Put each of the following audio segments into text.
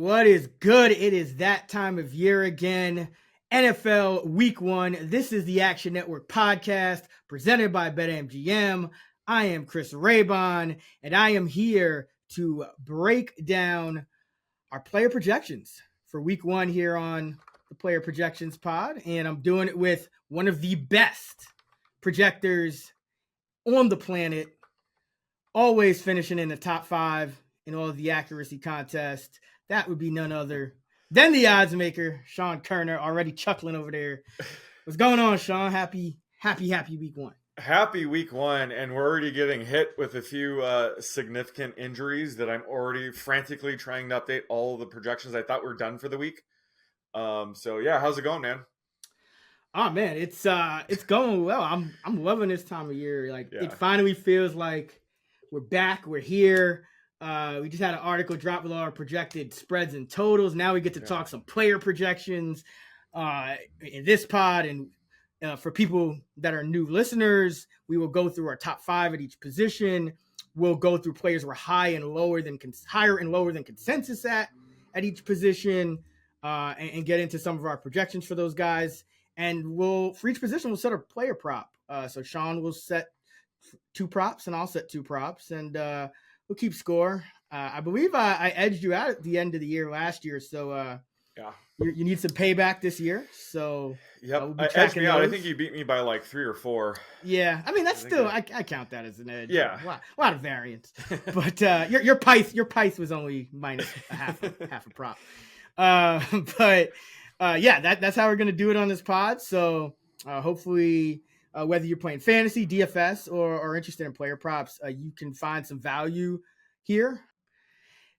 What is good? It is that time of year again. NFL Week 1. This is the Action Network podcast presented by BetMGM. I am Chris Raybon, and I am here to break down our player projections for Week 1 here on the Player Projections Pod. And I'm doing it with one of the best projectors on the planet, always finishing in the top 5 in all of the accuracy contests. That would be none other than the odds maker, Sean Kerner, already chuckling over there. What's going on, Sean? Happy Week 1. Happy Week 1, and we're already getting hit with a few significant injuries that I'm already frantically trying to update all of the projections I thought were done for the week. So yeah, how's it going, man? Oh man, it's going well. I'm loving this time of year. It finally feels like we're back. We're here. We just had an article drop with all our projected spreads and totals. Now we get to talk some player projections in this pod. And for people that are new listeners, we will go through our top 5 at each position. We'll go through players who are higher and lower than consensus at each position, and get into some of our projections for those guys. And for each position, we'll set a player prop. So Sean will set 2 props, and I'll set 2 props, and we'll keep score. I believe I edged you out at the end of the year last year, so you need some payback this year. So yep, I edged me out. I think you beat me by like 3 or 4. Yeah, I mean I count that as an edge. Yeah, a lot of variance. But your price was only minus half a prop. But that's how we're gonna do it on this pod. So hopefully, whether you're playing fantasy, DFS, or interested in player props, you can find some value here.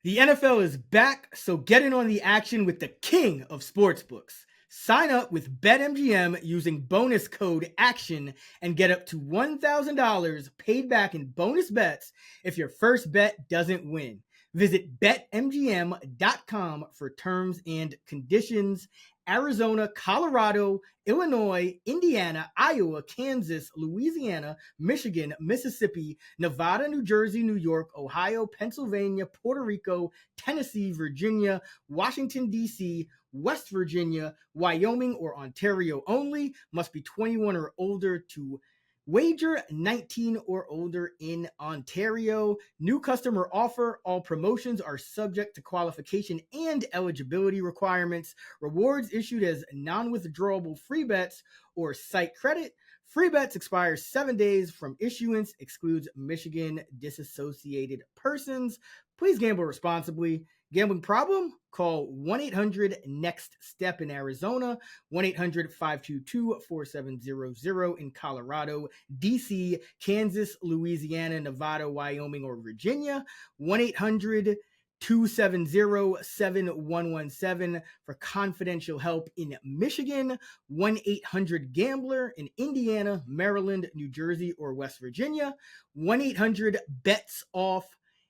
The NFL is back, so get in on the action with the king of sportsbooks. Sign up with BetMGM using bonus code ACTION and get up to $1,000 paid back in bonus bets if your first bet doesn't win. Visit BetMGM.com for terms and conditions. Arizona, Colorado, Illinois, Indiana, Iowa, Kansas, Louisiana, Michigan, Mississippi, Nevada, New Jersey, New York, Ohio, Pennsylvania, Puerto Rico, Tennessee, Virginia, Washington, D.C., West Virginia, Wyoming, or Ontario only. Must be 21 or older to wager, 19 or older in Ontario. New customer offer. All promotions are subject to qualification and eligibility requirements. Rewards issued as non-withdrawable free bets or site credit. Free bets expire 7 days from issuance. Excludes Michigan disassociated persons. Please gamble responsibly. Gambling problem? Call 1-800-NEXT-STEP in Arizona, 1-800-522-4700 in Colorado, D.C., Kansas, Louisiana, Nevada, Wyoming, or Virginia, 1-800-270-7117 for confidential help in Michigan, 1-800-GAMBLER in Indiana, Maryland, New Jersey, or West Virginia, 1-800-BETS-OFF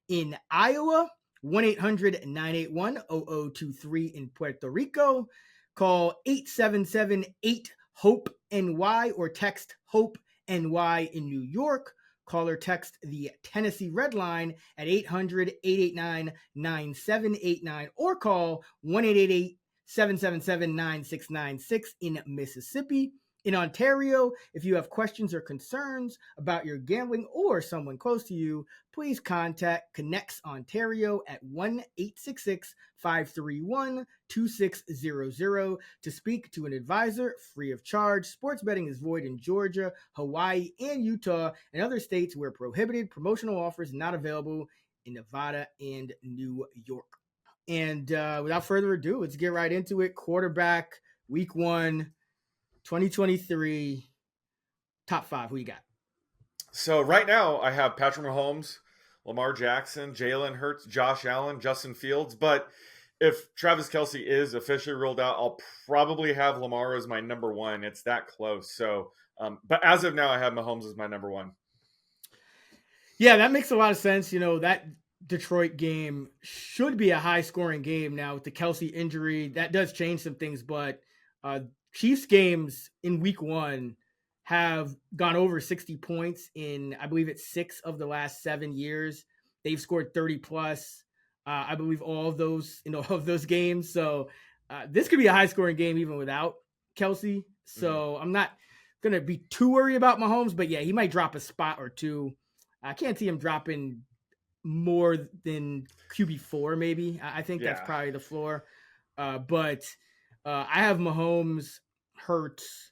in Iowa, 1-800-981-0023 in Puerto Rico. Call 877-8-HOPE-NY or text HOPE-NY in New York. Call or text the Tennessee Red Line at 800-889-9789 or call 1-888-777-9696 in Mississippi. In Ontario, if you have questions or concerns about your gambling or someone close to you, please contact Connects Ontario at 1-866-531-2600 to speak to an advisor free of charge. Sports betting is void in Georgia, Hawaii, and Utah, and other states where prohibited. Promotional offers not available in Nevada and New York. And without further ado, let's get right into it. Quarterback, Week 1. 2023 top 5. Who you got? So right now I have Patrick Mahomes, Lamar Jackson, Jalen Hurts, Josh Allen, Justin Fields. But if Travis Kelce is officially ruled out, I'll probably have Lamar as my number 1. It's that close. So, but as of now, I have Mahomes as my number 1. Yeah, that makes a lot of sense. You know, that Detroit game should be a high scoring game now with the Kelce injury. That does change some things, but Chiefs games in Week 1 have gone over 60 points in, I believe it's 6 of the last 7 years. They've scored 30 plus. I believe all of those games. So this could be a high scoring game even without Kelsey. So I'm not going to be too worried about Mahomes, but yeah, he might drop a spot or two. I can't see him dropping more than QB4 maybe. I think that's probably the floor. But I have Mahomes, Hurts,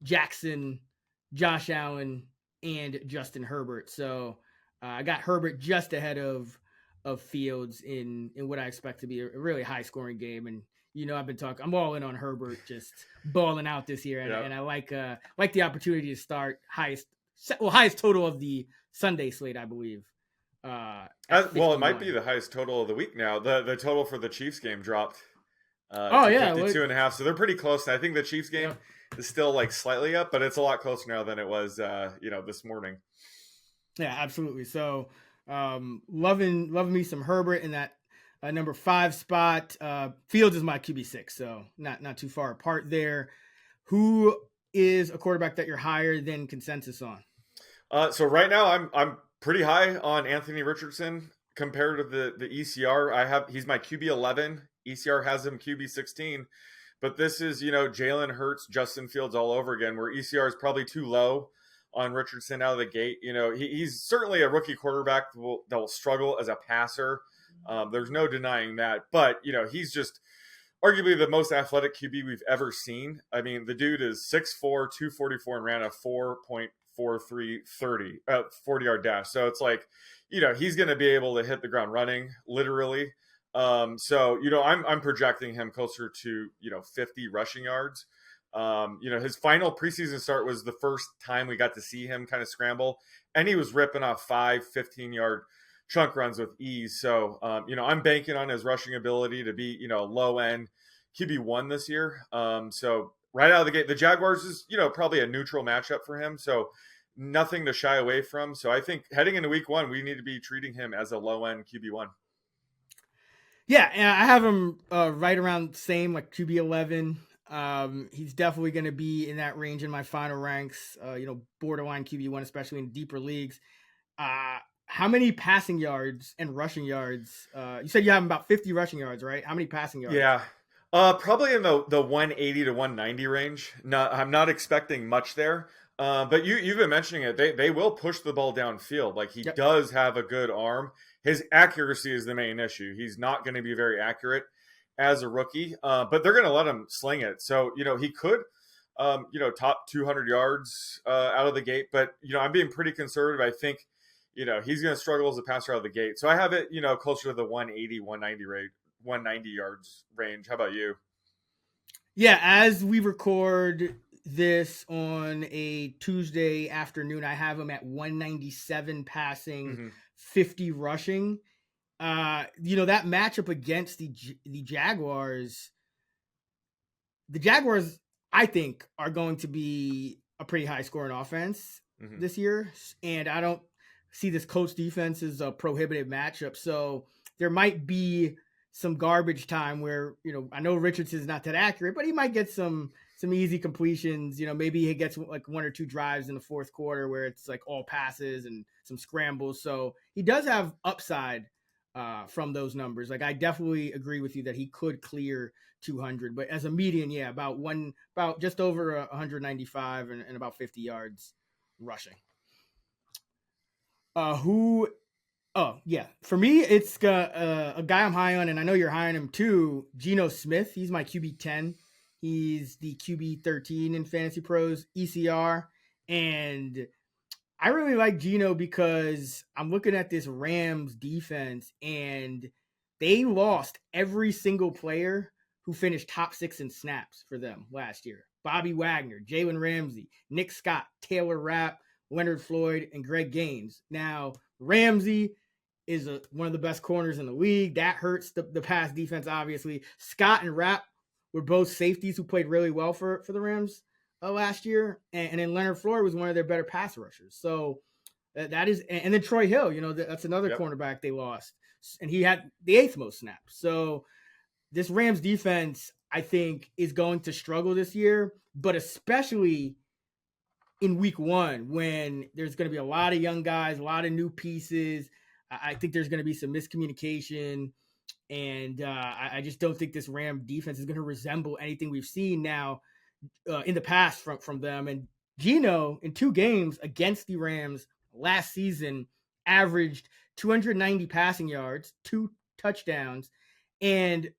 Jackson, Josh Allen, and Justin Herbert. So I got Herbert just ahead of Fields in what I expect to be a really high scoring game. And I'm all in on Herbert just balling out this year, and I like the opportunity to start highest total of the Sunday slate, I believe. Well, it might be the highest total of the week now. The total for the Chiefs game dropped. To 52.5, so they're pretty close. I think the Chiefs game is still like slightly up, but it's a lot closer now than it was, this morning. Yeah, absolutely. So, loving me some Herbert in that number 5 spot. Fields is my QB6, so not too far apart there. Who is a quarterback that you're higher than consensus on? So right now I'm pretty high on Anthony Richardson compared to the ECR. He's my QB 11. ECR has him QB 16, but this is Jalen Hurts, Justin Fields all over again. Where ECR is probably too low on Richardson out of the gate. He's certainly a rookie quarterback that will struggle as a passer. There's no denying that, but he's just arguably the most athletic QB we've ever seen. I mean, the dude is 6'4", 244, and ran a 4.43 40-yard dash. So it's like, he's going to be able to hit the ground running, literally. So I'm projecting him closer to 50 rushing yards. His final preseason start was the first time we got to see him kind of scramble, and he was ripping off 5 15-yard chunk runs with ease. So I'm banking on his rushing ability to be low end QB1 this year. So right out of the gate, the Jaguars is probably a neutral matchup for him, so nothing to shy away from. So I think heading into week 1, we need to be treating him as a low end QB1. Yeah, and I have him right around the same, like QB 11. He's definitely going to be in that range in my final ranks. Borderline QB1, especially in deeper leagues. How many passing yards and rushing yards? You said you have him about 50 rushing yards, right? How many passing yards? Yeah, probably in the 180 to 190 range. I'm not expecting much there. But you've been mentioning it. They will push the ball downfield. Like he does have a good arm. His accuracy is the main issue. He's not going to be very accurate as a rookie, but they're going to let him sling it. So, he could, top 200 yards out of the gate. But, I'm being pretty conservative. I think, he's going to struggle as a passer out of the gate. So I have it, closer to the 180, 190 yards range. How about you? Yeah, as we record this on a Tuesday afternoon, I have him at 197 passing, 50 rushing. That matchup against the Jaguars, I think, are going to be a pretty high scoring offense this year. And I don't see this Colts defense as a prohibitive matchup. So there might be some garbage time where, I know Richardson's not that accurate, but he might get some easy completions. Maybe he gets like 1 or 2 drives in the fourth quarter where it's like all passes and some scrambles. So he does have upside from those numbers. Like I definitely agree with you that he could clear 200, but as a median, about just over 195 and about 50 yards rushing. For me, it's a guy I'm high on, and I know you're high on him too. Geno Smith. He's my QB 10. He's the QB 13 in Fantasy Pros ECR, and I really like Geno because I'm looking at this Rams defense, and they lost every single player who finished top 6 in snaps for them last year. Bobby Wagner, Jalen Ramsey, Nick Scott, Taylor Rapp, Leonard Floyd, and Greg Gaines. Now, Ramsey is one of the best corners in the league. That hurts the pass defense, obviously. Scott and Rapp were both safeties who played really well for the Rams last year. And then Leonard Floyd was one of their better pass rushers. So that is – and then Troy Hill, that's another cornerback they lost. And he had the 8th most snaps. So this Rams defense, I think, is going to struggle this year, but especially – in week 1, when there's going to be a lot of young guys, a lot of new pieces. I think there's going to be some miscommunication And I just don't think this Ram defense is going to resemble anything we've seen now in the past from them. And Geno in 2 games against the Rams last season averaged 290 passing yards, 2 touchdowns, and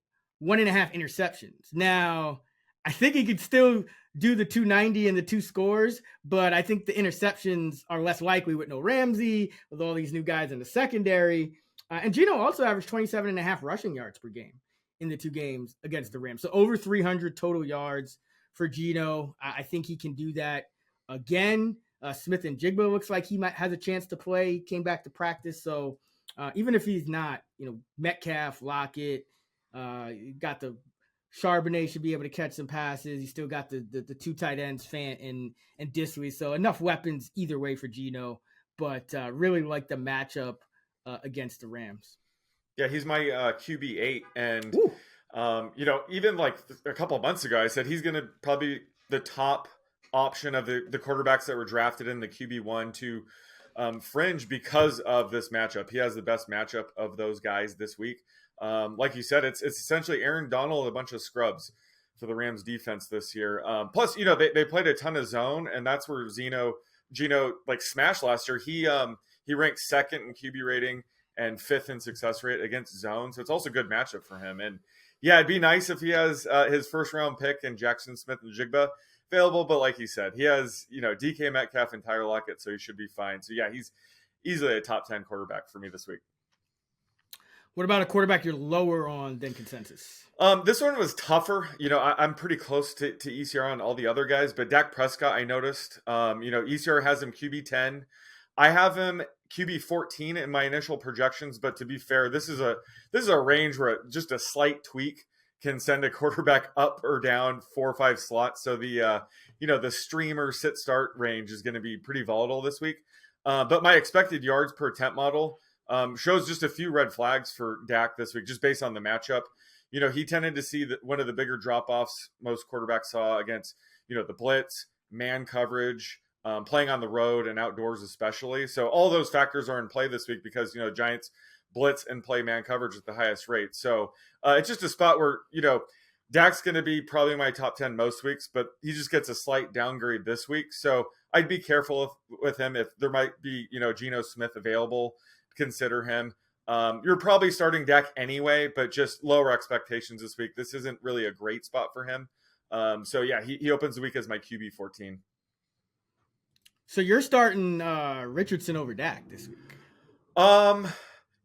1.5 interceptions. Now, I think he could still do the 290 and the 2 scores, but I think the interceptions are less likely with no Ramsey, with all these new guys in the secondary. And Geno also averaged 27.5 rushing yards per game in the 2 games against the Rams. So over 300 total yards for Geno. I think he can do that again. Smith and Jigba looks like he has a chance to play. He came back to practice. So even if he's not, Metcalf, Lockett, got the Charbonnet should be able to catch some passes. You still got the 2 tight ends, Fant and Disley. So enough weapons either way for Geno, but really like the matchup against the Rams. Yeah, he's my QB 8. And, even like a couple of months ago, I said he's going to probably be the top option of the quarterbacks that were drafted in the QB 1 to fringe because of this matchup. He has the best matchup of those guys this week. Like you said, it's essentially Aaron Donald, a bunch of scrubs for the Rams defense this year. Plus, they played a ton of zone, and that's where Geno like smashed last year. He ranked 2nd in QB rating and 5th in success rate against zone. So it's also a good matchup for him. And yeah, it'd be nice if he has his first round pick and Jackson Smith and Jigba available. But like you said, he has, DK Metcalf and Tyler Lockett, so he should be fine. So yeah, he's easily a top 10 quarterback for me this week. What about a quarterback you're lower on than consensus? This one was tougher. I'm pretty close to ECR on all the other guys, but Dak Prescott, I noticed, ECR has him QB 10. I have him QB 14 in my initial projections, but to be fair, this is a range where just a slight tweak can send a quarterback up or down 4 or 5 slots. So the streamer sit start range is going to be pretty volatile this week. But my expected yards per attempt model shows just a few red flags for Dak this week, just based on the matchup. He tended to see one of the bigger drop-offs most quarterbacks saw against, the blitz, man coverage, playing on the road and outdoors especially. So all those factors are in play this week because, Giants blitz and play man coverage at the highest rate. So it's just a spot where, Dak's going to be probably my top 10 most weeks, but he just gets a slight downgrade this week. So I'd be careful with him. If there might be, Geno Smith available, consider him. You're probably starting Dak anyway, but just lower expectations this week. This isn't really a great spot for him. So yeah, he opens the week as my QB 14. So you're starting Richardson over Dak this week?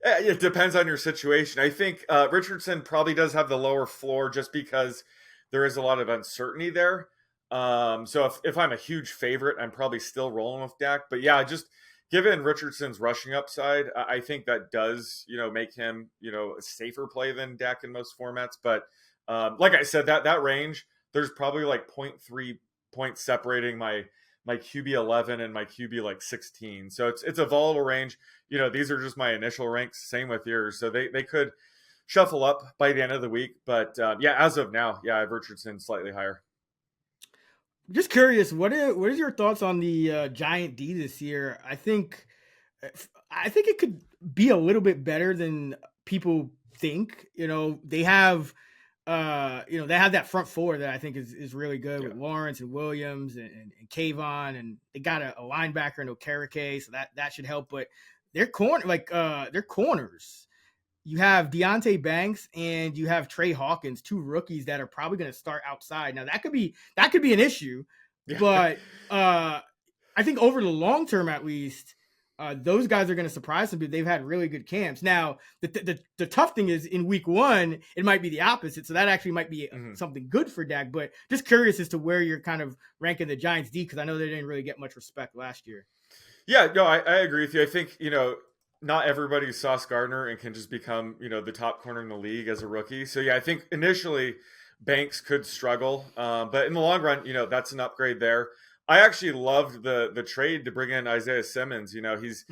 It depends on your situation. I think Richardson probably does have the lower floor just because there is a lot of uncertainty there. So if I'm a huge favorite, I'm probably still rolling with Dak. But yeah, just given Richardson's rushing upside, I think that does, make him, a safer play than Dak in most formats. But like I said, that range, there's probably like 0.3 points separating my QB 11 and my QB 16. So it's a volatile range. These are just my initial ranks. Same with yours. So they could shuffle up by the end of the week. But as of now, I have Richardson slightly higher. Just curious, what is your thoughts on the Giant D this year? I think it could be a little bit better than people think. They have that front four that I think is really good with Lawrence and Williams and Kayvon, and they got a linebacker in Okereke, so that should help. But their corners. You have Deontay Banks and you have Trey Hawkins, 2 rookies that are probably going to start outside. Now that could be an issue, but I think over the long term, at least, those guys are going to surprise some people. They've had really good camps. Now the tough thing is in week 1, it might be the opposite. So that actually might be something good for Dak, but just curious as to where you're kind of ranking the Giants D, because I know they didn't really get much respect last year. Yeah, no, I agree with you. I think, not everybody's Sauce Gardner and can just become, the top corner in the league as a rookie. So yeah, I think initially Banks could struggle, but in the long run, that's an upgrade there. I actually loved the trade to bring in Isaiah Simmons. He's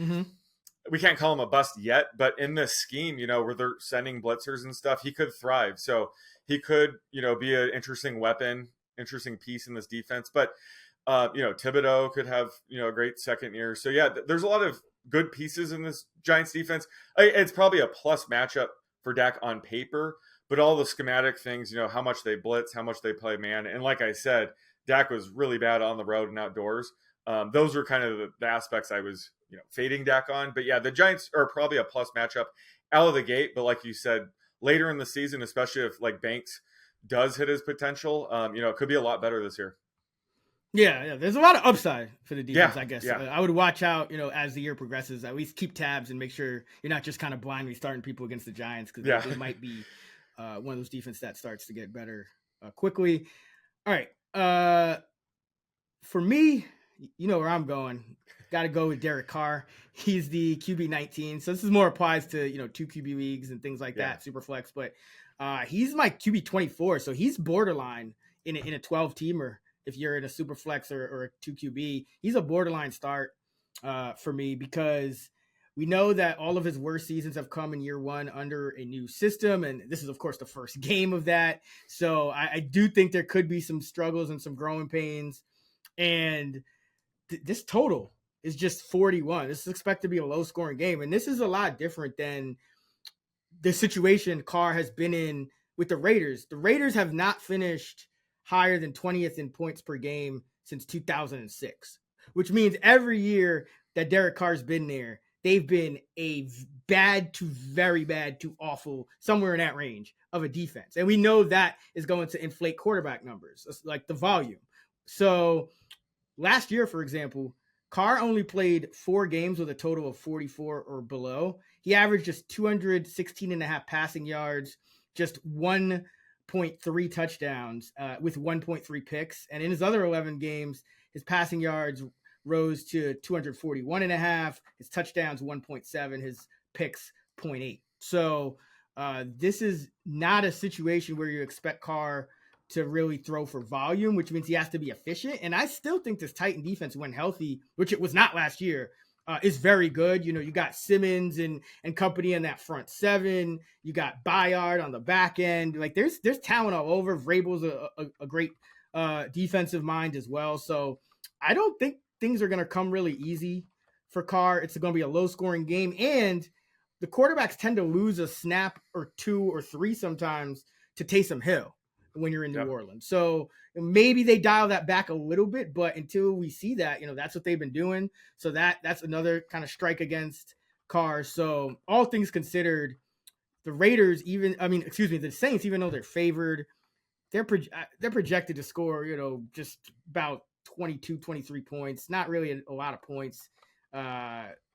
we can't call him a bust yet, but in this scheme, where they're sending blitzers and stuff, he could thrive. So he could, be an interesting weapon, interesting piece in this defense. But Thibodeau could have, a great second year. So yeah, there's a lot of good pieces in this Giants defense. It's probably a plus matchup for Dak on paper, but all the schematic things, how much they blitz, how much they play man. And like I said, Dak was really bad on the road and outdoors. Those are kind of the aspects I was, fading Dak on. But yeah, the Giants are probably a plus matchup out of the gate. But like you said, later in the season, especially if like Banks does hit his potential, it could be a lot better this year. Yeah, there's a lot of upside for the defense, Yeah, I guess. yeah. I would watch out, as the year progresses. At least keep tabs and make sure you're not just kind of blindly starting people against the Giants, because they might be one of those defense that starts to get better quickly. All right. For me, you know where I'm going. Got to go with Derek Carr. He's the QB 19. So this is more applies to, 2 QB leagues and things like that, super flex. But he's my QB 24. So he's borderline in a 12 teamer. If you're in a super flex or a 2 QB, he's a borderline start for me, because we know that all of his worst seasons have come in year one under a new system. And this is, of course, the first game of that. So I do think there could be some struggles and some growing pains. And this total is just 41. This is expected to be a low scoring game. And this is a lot different than the situation Carr has been in with the Raiders. The Raiders have not finished higher than 20th in points per game since 2006, which means every year that Derek Carr's been there, they've been a bad to very bad to awful, somewhere in that range of a defense. And we know that is going to inflate quarterback numbers, like the volume. So last year, for example, Carr only played 4 games with a total of 44 or below. He averaged just 216.5 passing yards, just 1.3 touchdowns with 1.3 picks. And in his other 11 games, his passing yards rose to 241.5, his touchdowns 1.7, his picks 0.8. So this is not a situation where you expect Carr to really throw for volume, which means he has to be efficient. And I still think this Titan defense, when healthy, which it was not last year, is very good. You got Simmons and company in that front 7. You got Bayard on the back end. Like there's talent all over. Vrabel's a great defensive mind as well. So I don't think things are going to come really easy for Carr. It's going to be a low scoring game. And the quarterbacks tend to lose a snap or 2 or 3 sometimes to Taysom Hill when you're in New Orleans. So maybe they dial that back a little bit, but until we see that, that's what they've been doing. So that's another kind of strike against Carr. So all things considered, the Raiders, the Saints, even though they're favored, they're projected to score, just about 22, 23 points, not really a lot of points.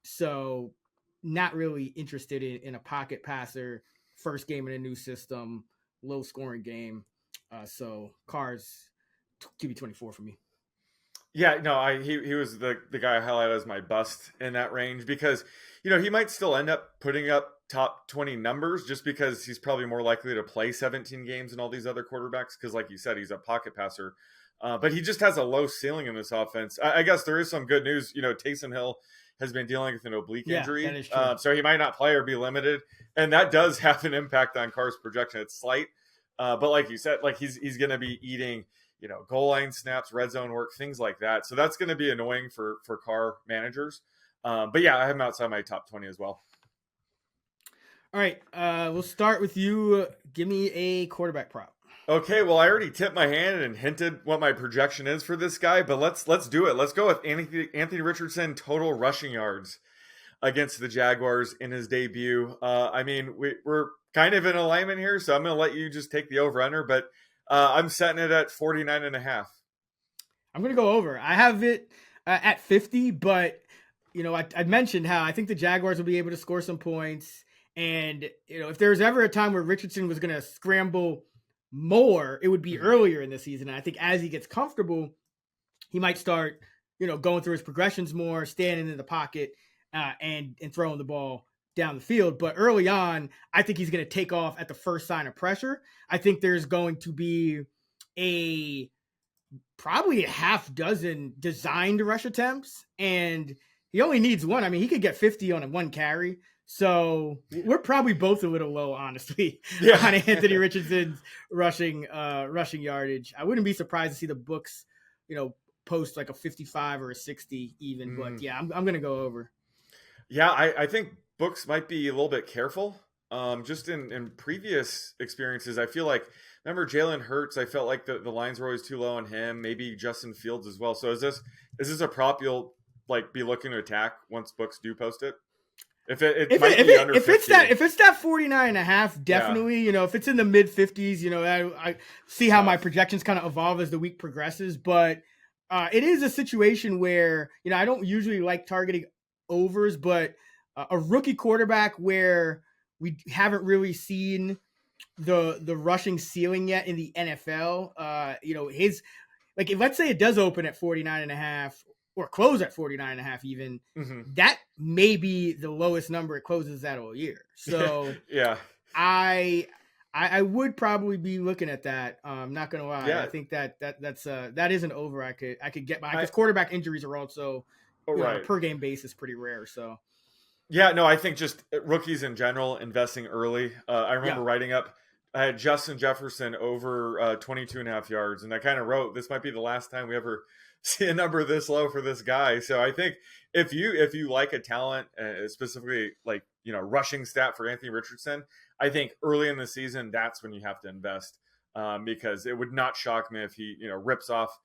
So not really interested in a pocket passer, first game in a new system, low scoring game. So Carr's QB 24 for me. Yeah, no, he was the guy I highlighted as my bust in that range, because he might still end up putting up top 20 numbers just because he's probably more likely to play 17 games than all these other quarterbacks, because like you said, he's a pocket passer, but he just has a low ceiling in this offense. I guess there is some good news. Taysom Hill has been dealing with an oblique injury, that is true. so he might not play or be limited, and that does have an impact on Carr's projection. It's slight. But like you said, like he's going to be eating, goal line snaps, red zone work, things like that. So that's going to be annoying for Carr managers. But yeah, I have him outside my top 20 as well. All right, we'll start with you. Give me a quarterback prop. Okay, well, I already tipped my hand and hinted what my projection is for this guy, but let's do it. Let's go with Anthony Richardson total rushing yards against the Jaguars in his debut. We're kind of in alignment here, so I'm going to let you just take the over-under, but I'm setting it at 49.5. I'm going to go over. I have it at 50, but, I mentioned how I think the Jaguars will be able to score some points, and, if there was ever a time where Richardson was going to scramble more, it would be earlier in the season. And I think as he gets comfortable, he might start, going through his progressions more, standing in the pocket, and throwing the ball down the field. But early on, I think he's going to take off at the first sign of pressure. I think there's going to be probably a half dozen designed rush attempts, and he only needs one. He could get 50 on a 1 carry. So we're probably both a little low, honestly, on Anthony Richardson's rushing yardage. I wouldn't be surprised to see the books, post like a 55 or a 60 even. But yeah, I'm going to go over. Yeah, I think books might be a little bit careful Just in previous experiences, I feel like, remember Jalen Hurts, I felt like the lines were always too low on him, maybe Justin Fields as well. So is this a prop you'll like be looking to attack once books do post it? It might be under 50. If it's that 49.5, definitely, if it's in the mid 50s, I see how my projections kind of evolve as the week progresses, but it is a situation where, I don't usually like targeting overs, but a rookie quarterback where we haven't really seen the rushing ceiling yet in the NFL, his, like, if let's say it does open at 49.5 or close at 49.5 even, that may be the lowest number it closes at all year. So yeah, I would probably be looking at that. Not gonna lie. Yeah. I think that is an over I could get by, because quarterback injuries are also on a per game basis pretty rare. So yeah, no, I think just rookies in general, investing early. I remember writing up, I had Justin Jefferson over 22 and a half yards. And I kind of wrote, this might be the last time we ever see a number this low for this guy. So I think if you like a talent, specifically like, rushing stat for Anthony Richardson, I think early in the season, that's when you have to invest, because it would not shock me if he, rips off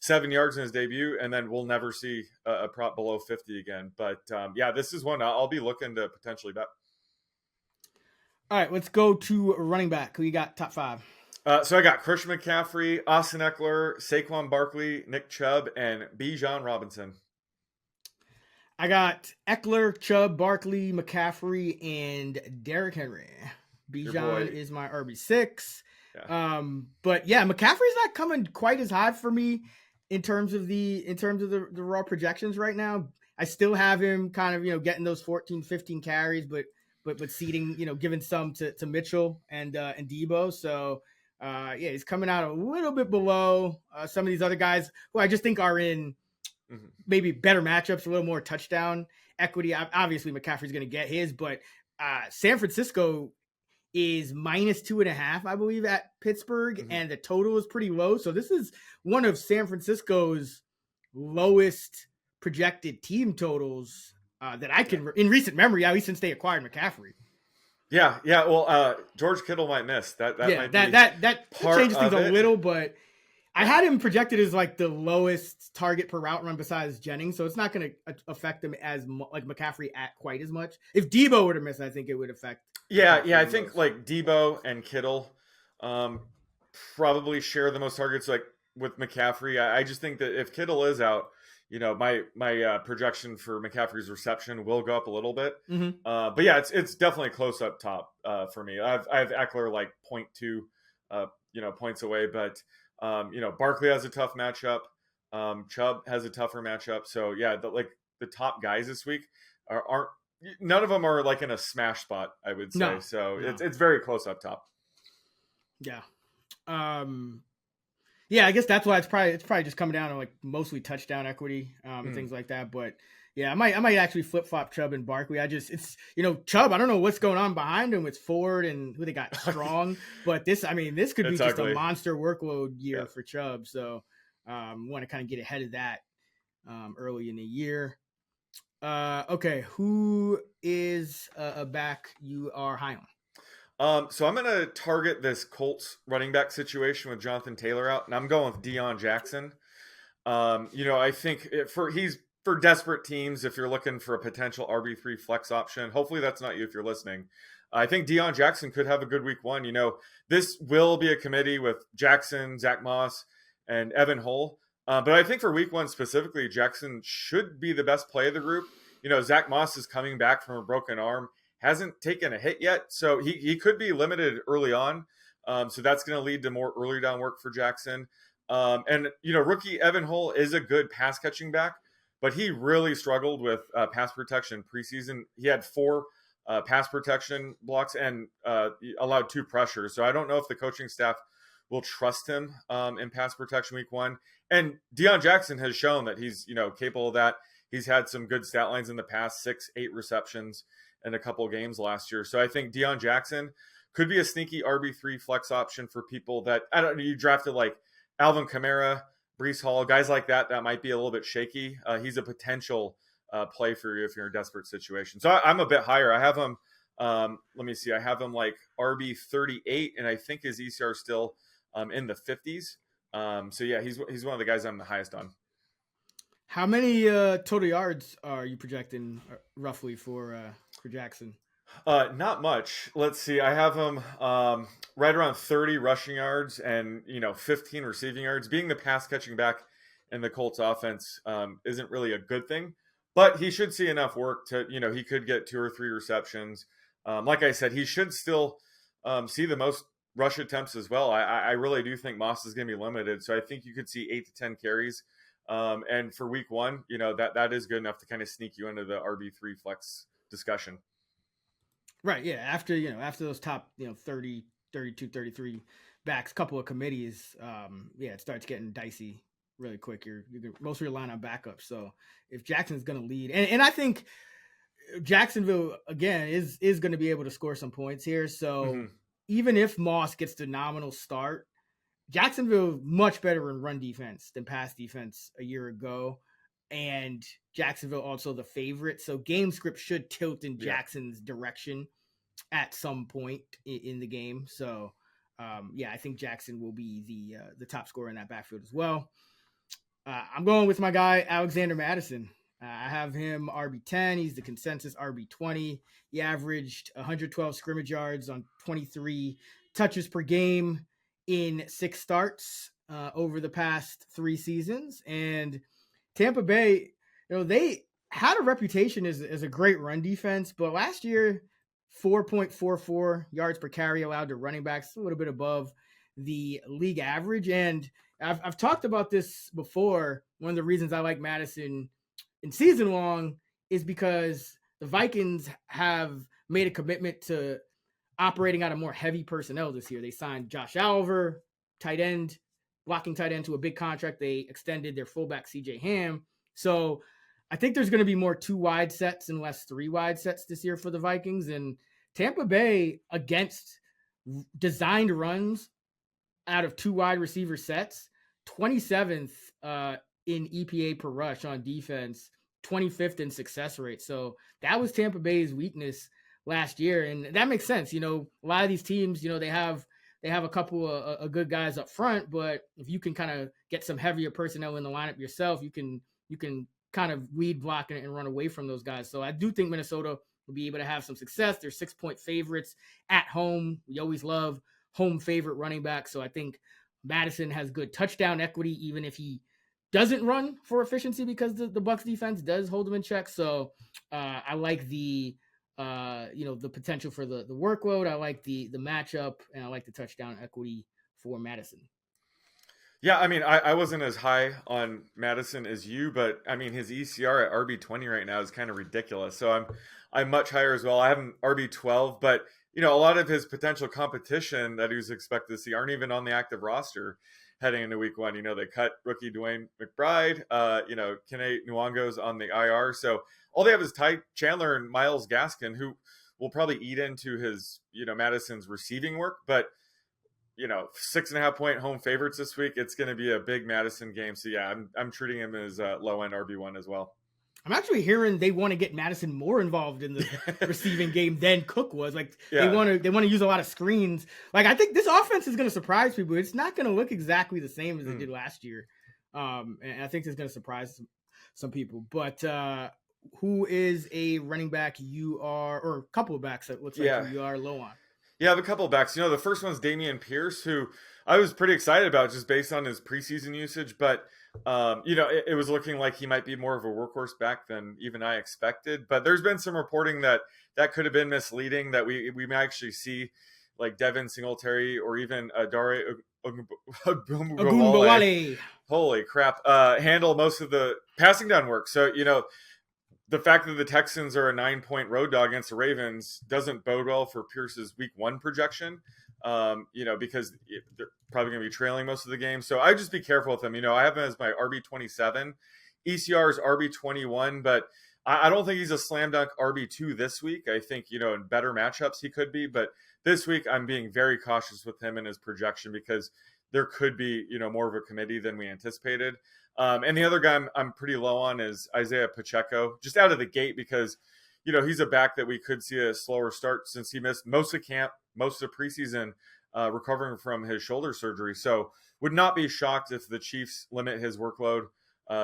7 yards in his debut, and then we'll never see a prop below 50 again. But yeah, this is one I'll be looking to potentially bet. All right, let's go to running back. Who you got top 5? So I got Christian McCaffrey, Austin Eckler, Saquon Barkley, Nick Chubb, and Bijan Robinson. I got Eckler, Chubb, Barkley, McCaffrey, and Derrick Henry. Bijan is my RB6. Yeah. But yeah, McCaffrey's not coming quite as high for me in terms of the raw projections right now. I still have him kind of, getting those 14, 15 carries, but seeding, giving some to Mitchell and Debo. So yeah, he's coming out a little bit below some of these other guys who I just think are in maybe better matchups, a little more touchdown equity. Obviously McCaffrey's going to get his, but San Francisco is -2.5, I believe, at Pittsburgh, and the total is pretty low. So this is one of San Francisco's lowest projected team totals that I can, in recent memory, at least since they acquired McCaffrey. Yeah. Well, George Kittle might miss that. That changes things a little, but I had him projected as like the lowest target per route run besides Jennings, so it's not going to affect him as like McCaffrey at quite as much. If Debo were to miss, I think it would affect. Yeah. I think like Debo and Kittle probably share the most targets, like with McCaffrey. I just think that if Kittle is out, my projection for McCaffrey's reception will go up a little bit. But yeah, it's definitely close up top for me. I have Eckler like 0.2 points away, but Barkley has a tough matchup. Chubb has a tougher matchup. So yeah, the top guys this week aren't none of them are like in a smash spot, I would say. No. It's very close up top. Yeah. Yeah, I guess that's why it's probably just coming down to like mostly touchdown equity and things like that. But yeah, I might actually flip flop Chubb and Barkley. It's Chubb. I don't know what's going on behind him with Ford and who they got Strong, but this could be just ugly. A monster workload year for Chubb. So want to kind of get ahead of that early in the year. Okay, who is a back you are high on? So I'm going to target this Colts running back situation with Jonathan Taylor out, and I'm going with Deion Jackson. I think he's for desperate teams, if you're looking for a potential RB3 flex option. Hopefully that's not you if you're listening. I think Deion Jackson could have a good week 1. This will be a committee with Jackson, Zach Moss, and Evan Hull. But I think for week 1 specifically, Jackson should be the best play of the group. Zach Moss is coming back from a broken arm. Hasn't taken a hit yet, so he could be limited early on. So that's going to lead to more early down work for Jackson. And rookie Evan Hull is a good pass catching back, but he really struggled with pass protection preseason. He had 4 pass protection blocks and allowed 2 pressures. So I don't know if the coaching staff will trust him in pass protection week 1. And Deion Jackson has shown that he's capable of that. He's had some good stat lines in the past, 6-8 receptions in a couple of games last year. So I think Deion Jackson could be a sneaky RB3 flex option for people that, I don't know, you drafted like Alvin Kamara, Breece Hall, guys like that might be a little bit shaky. He's a potential play for you if you're in a desperate situation. So I'm a bit higher. I have him Let me see. I have him like RB 38, and I think his ECR is still in the 50s. So yeah, he's one of the guys I'm the highest on. How many total yards are you projecting roughly for Jackson? Not much. Let's see. I have him right around 30 rushing yards and 15 receiving yards. Being the pass catching back in the Colts offense isn't really a good thing, but he should see enough work to he could get 2 or 3 receptions. Like I said, he should still see the most rush attempts as well. I really do think Moss is going to be limited, so I think you could see 8 to 10 carries. And for week 1, that is good enough to kind of sneak you into the RB3 flex discussion. Right. Yeah. After those top, 30, 32, 33 backs, couple of committees, it starts getting dicey really quick. You're mostly relying on backups. So if Jackson's going to lead, and I think Jacksonville again is going to be able to score some points here. So even if Moss gets the nominal start, Jacksonville much better in run defense than pass defense a year ago. And Jacksonville also the favorite. So game script should tilt in Jackson's direction at some point in the game. So I think Jackson will be the top scorer in that backfield as well. I'm going with my guy, Alexander Madison. I have him RB10. He's the consensus RB20. He averaged 112 scrimmage yards on 23 touches per game in 6 starts over the past 3 seasons. And Tampa Bay, they had a reputation as a great run defense, but last year, 4.44 yards per carry allowed to running backs, a little bit above the league average. And I've talked about this before. One of the reasons I like Madison in season long is because the Vikings have made a commitment to operating out of more heavy personnel this year. They signed Josh Oliver, blocking tight end, to a big contract. They extended their fullback CJ Ham. So I think there's going to be more 2 wide sets and less 3 wide sets this year for the Vikings. And Tampa Bay, against designed runs out of 2 wide receiver sets, 27th in EPA per rush on defense, 25th in success rate. So that was Tampa Bay's weakness last year. And that makes sense. A lot of these teams, they have a couple of good guys up front, but if you can kind of get some heavier personnel in the lineup yourself, you can kind of lead block and run away from those guys. So I do think Minnesota will be able to have some success. They're 6-point favorites at home. We always love home favorite running back. So I think Madison has good touchdown equity, even if he doesn't run for efficiency, because the Bucs defense does hold him in check. So I like the potential for the workload. I like the matchup, and I like the touchdown equity for Madison. Yeah, I mean, I wasn't as high on Madison as you, but I mean, his ECR at RB20 right now is kind of ridiculous. So I'm much higher as well. I have him RB12, but a lot of his potential competition that he was expected to see aren't even on the active roster heading into week 1. They cut rookie Dwayne McBride. Kene Nwango's on the IR. So all they have is Ty Chandler and Myles Gaskin, who will probably eat into his, Madison's receiving work. But 6.5 point home favorites this week. It's going to be a big Madison game. So yeah, I'm treating him as low end RB1 as well. I'm actually hearing they want to get Madison more involved in the receiving game than Cook was. They want to use a lot of screens. I think this offense is going to surprise people. It's not going to look exactly the same as it did last year. And I think it's going to surprise some people. But who is a running back or a couple of backs that looks like you are low on? Yeah, I have a couple of backs. The first one's Damian Pierce, who I was pretty excited about just based on his preseason usage. But, it was looking like he might be more of a workhorse back than even I expected. But there's been some reporting that could have been misleading, that we may actually see like Devin Singletary or even Dare Ogunbowale. Holy crap. Handle most of the passing down work. So, the fact that the Texans are a 9-point road dog against the Ravens doesn't bode well for Pierce's week 1 projection, because they're probably going to be trailing most of the game. So I just be careful with him. I have him as my RB27. ECR is RB21, but I don't think he's a slam dunk RB2 this week. I think, in better matchups he could be. But this week I'm being very cautious with him in his projection because there could be, more of a committee than we anticipated. And the other guy I'm pretty low on is Isaiah Pacheco, just out of the gate because, he's a back that we could see a slower start since he missed most of camp, most of preseason, recovering from his shoulder surgery. So would not be shocked if the Chiefs limit his workload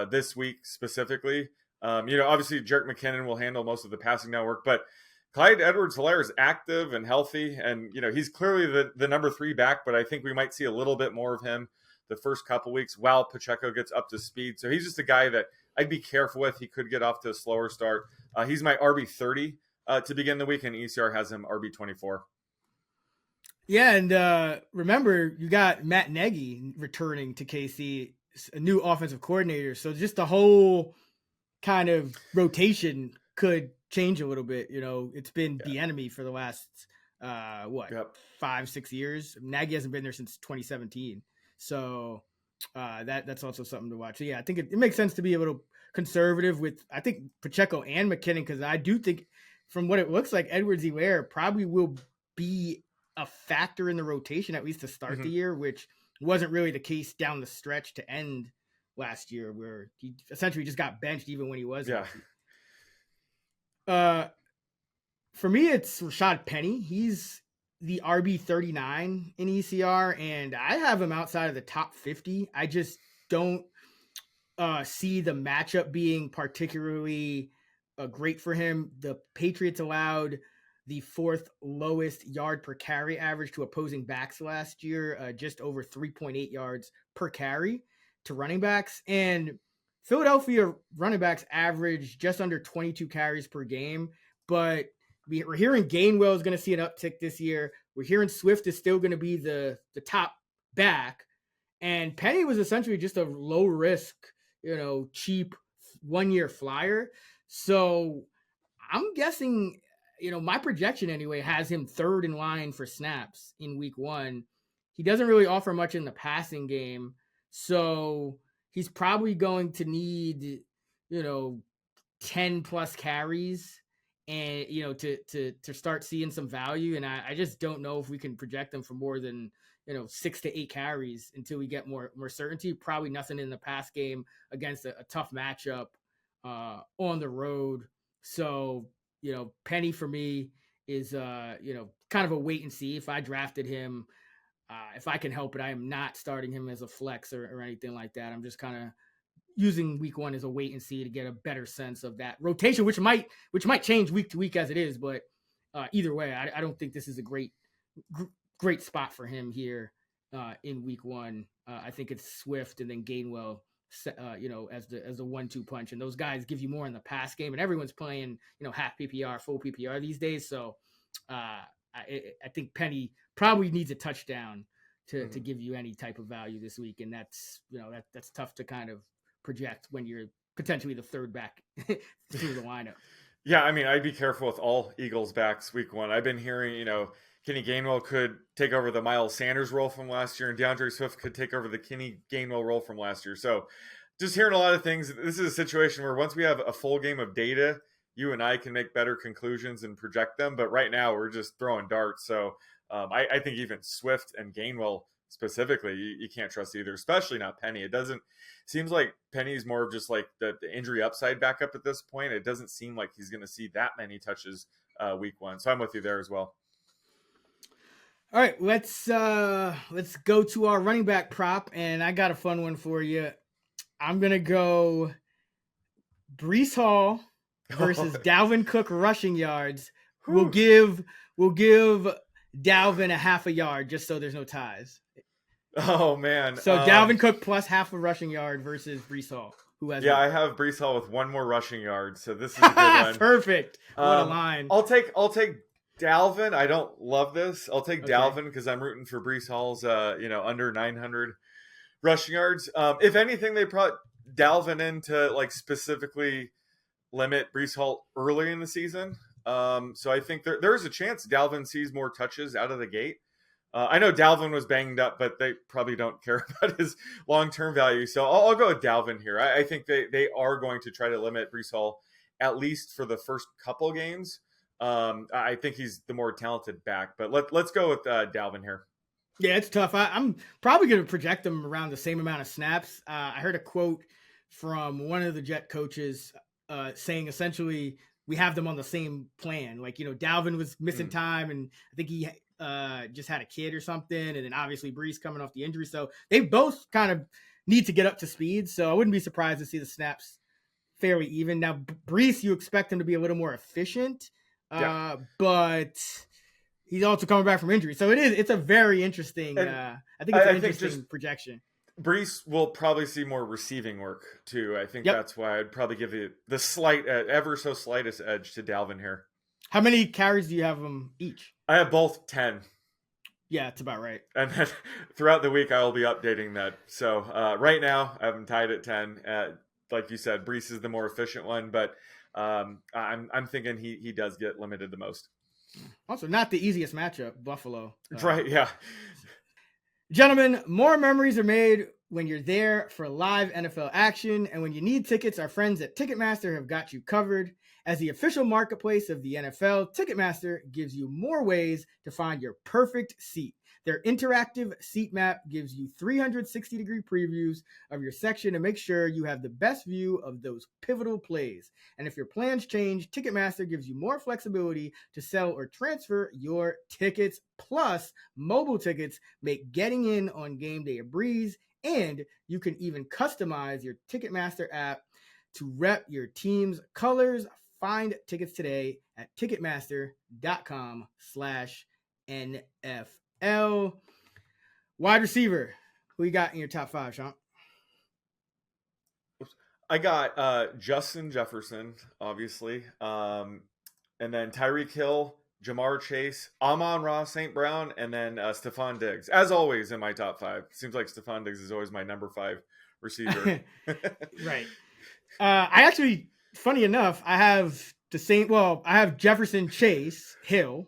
this week specifically. Obviously Jerick McKinnon will handle most of the passing down work, but Clyde Edwards-Helaire is active and healthy, and he's clearly the number 3 back, but I think we might see a little bit more of him the first couple weeks while Pacheco gets up to speed. So he's just a guy that I'd be careful with. He could get off to a slower start. He's my RB 30 to begin the week, and ECR has him RB 24. Yeah, and remember, you got Matt Nagy returning to KC, a new offensive coordinator. So just the whole kind of rotation could change a little bit. It's been the enemy for the last 5-6 years. Nagy hasn't been there since 2017. So that's also something to watch. So yeah, I think it makes sense to be a little conservative with, I think, Pacheco and McKinnon, because I do think from what it looks like, Edwards-Helaire probably will be a factor in the rotation, at least to start the year, which wasn't really the case down the stretch to end last year, where he essentially just got benched even when he was healthy. For me, it's Rashad Penny. He's the RB 39 in ECR, and I have him outside of the top 50. I just don't see the matchup being particularly great for him. The Patriots allowed the 4th lowest yard per carry average to opposing backs last year, just over 3.8 yards per carry to running backs. And Philadelphia running backs average just under 22 carries per game, but we're hearing Gainwell is going to see an uptick this year. We're hearing Swift is still going to be the top back. And Penny was essentially just a low risk, cheap 1-year flyer. So I'm guessing, my projection anyway has him 3rd in line for snaps in week 1. He doesn't really offer much in the passing game. So he's probably going to need, 10 plus carries and, to start seeing some value. And I just don't know if we can project them for more than, 6 to 8 carries until we get more certainty. Probably nothing in the pass game against a tough matchup on the road. So, Penny for me is, kind of a wait and see. If I drafted him, if I can help it, I am not starting him as a flex or anything like that. I'm just kind of using week 1 as a wait and see to get a better sense of that rotation, which might change week to week as it is. But either way, I don't think this is a great spot for him here in week 1. I think it's Swift and then Gainwell, as the 1-2 punch, and those guys give you more in the pass game, and everyone's playing, half PPR, full PPR these days. So I think Penny probably needs a touchdown to give you any type of value this week. And that's, that's tough to kind of project when you're potentially the 3rd back through the lineup. Yeah, I mean, I'd be careful with all Eagles backs week 1. I've been hearing, Kenny Gainwell could take over the Miles Sanders role from last year, and DeAndre Swift could take over the Kenny Gainwell role from last year. So just hearing a lot of things. This is a situation where once we have a full game of data, you and I can make better conclusions and project them. But right now we're just throwing darts. So I think even Swift and Gainwell specifically, you can't trust either, especially not Penny. It seems like Penny's more of just like the injury upside backup at this point. It doesn't seem like he's going to see that many touches week 1. So I'm with you there as well. All right, let's go to our running back prop, and I got a fun one for you. I'm gonna go Breece Hall versus Dalvin Cook rushing yards. We'll give Dalvin a half a yard just so there's no ties. Oh man! So Dalvin Cook plus half a rushing yard versus Breece Hall. Who has? Yeah, I have Breece Hall with 1 more rushing yard. So this is a good one. Perfect. What a line! I'll take Dalvin. I don't love this. I'll take Dalvin because I'm rooting for Breece Hall's, under 900 rushing yards. If anything, they brought Dalvin in to like specifically limit Breece Hall early in the season. So I think there's a chance Dalvin sees more touches out of the gate. I know Dalvin was banged up, but they probably don't care about his long-term value. So I'll go with Dalvin here. I think they are going to try to limit Breece Hall at least for the first couple games. I think he's the more talented back, but let's go with Dalvin here. Yeah, it's tough. I'm probably going to project him around the same amount of snaps. I heard a quote from one of the Jet coaches saying essentially we have them on the same plan. Like, Dalvin was missing time, and I think he just had a kid or something. And then obviously Brees coming off the injury. So they both kind of need to get up to speed. So I wouldn't be surprised to see the snaps fairly even. Now, Brees, you expect him to be a little more efficient, but he's also coming back from injury. So it's a very interesting, I think it's an interesting projection. Brees will probably see more receiving work too. I think that's why I'd probably give it the slight, ever so slightest edge to Dalvin here. How many carries do you have them each? I have both 10. Yeah, it's about right. And then throughout the week, I will be updating that. So right now, I have them tied at 10. Like you said, Brees is the more efficient one, but I'm thinking he does get limited the most. Also, not the easiest matchup, Buffalo. Right, yeah. Gentlemen, more memories are made when you're there for live NFL action, and when you need tickets, our friends at Ticketmaster have got you covered. As the official marketplace of the NFL, Ticketmaster gives you more ways to find your perfect seat. Their interactive seat map gives you 360-degree previews of your section to make sure you have the best view of those pivotal plays. And if your plans change, Ticketmaster gives you more flexibility to sell or transfer your tickets. Plus, mobile tickets make getting in on game day a breeze, and you can even customize your Ticketmaster app to rep your team's colors. Find tickets today at Ticketmaster.com/NFL. Wide receiver, who you got in your top 5, Sean? I got Justin Jefferson, obviously, and then Tyreek Hill, Jamar Chase, Amon-Ra St. Brown, and then Stephon Diggs. As always, in my top 5. Seems like Stephon Diggs is always my number 5 receiver. Right. I actually, funny enough, I have the same. Well, I have Jefferson, Chase, Hill,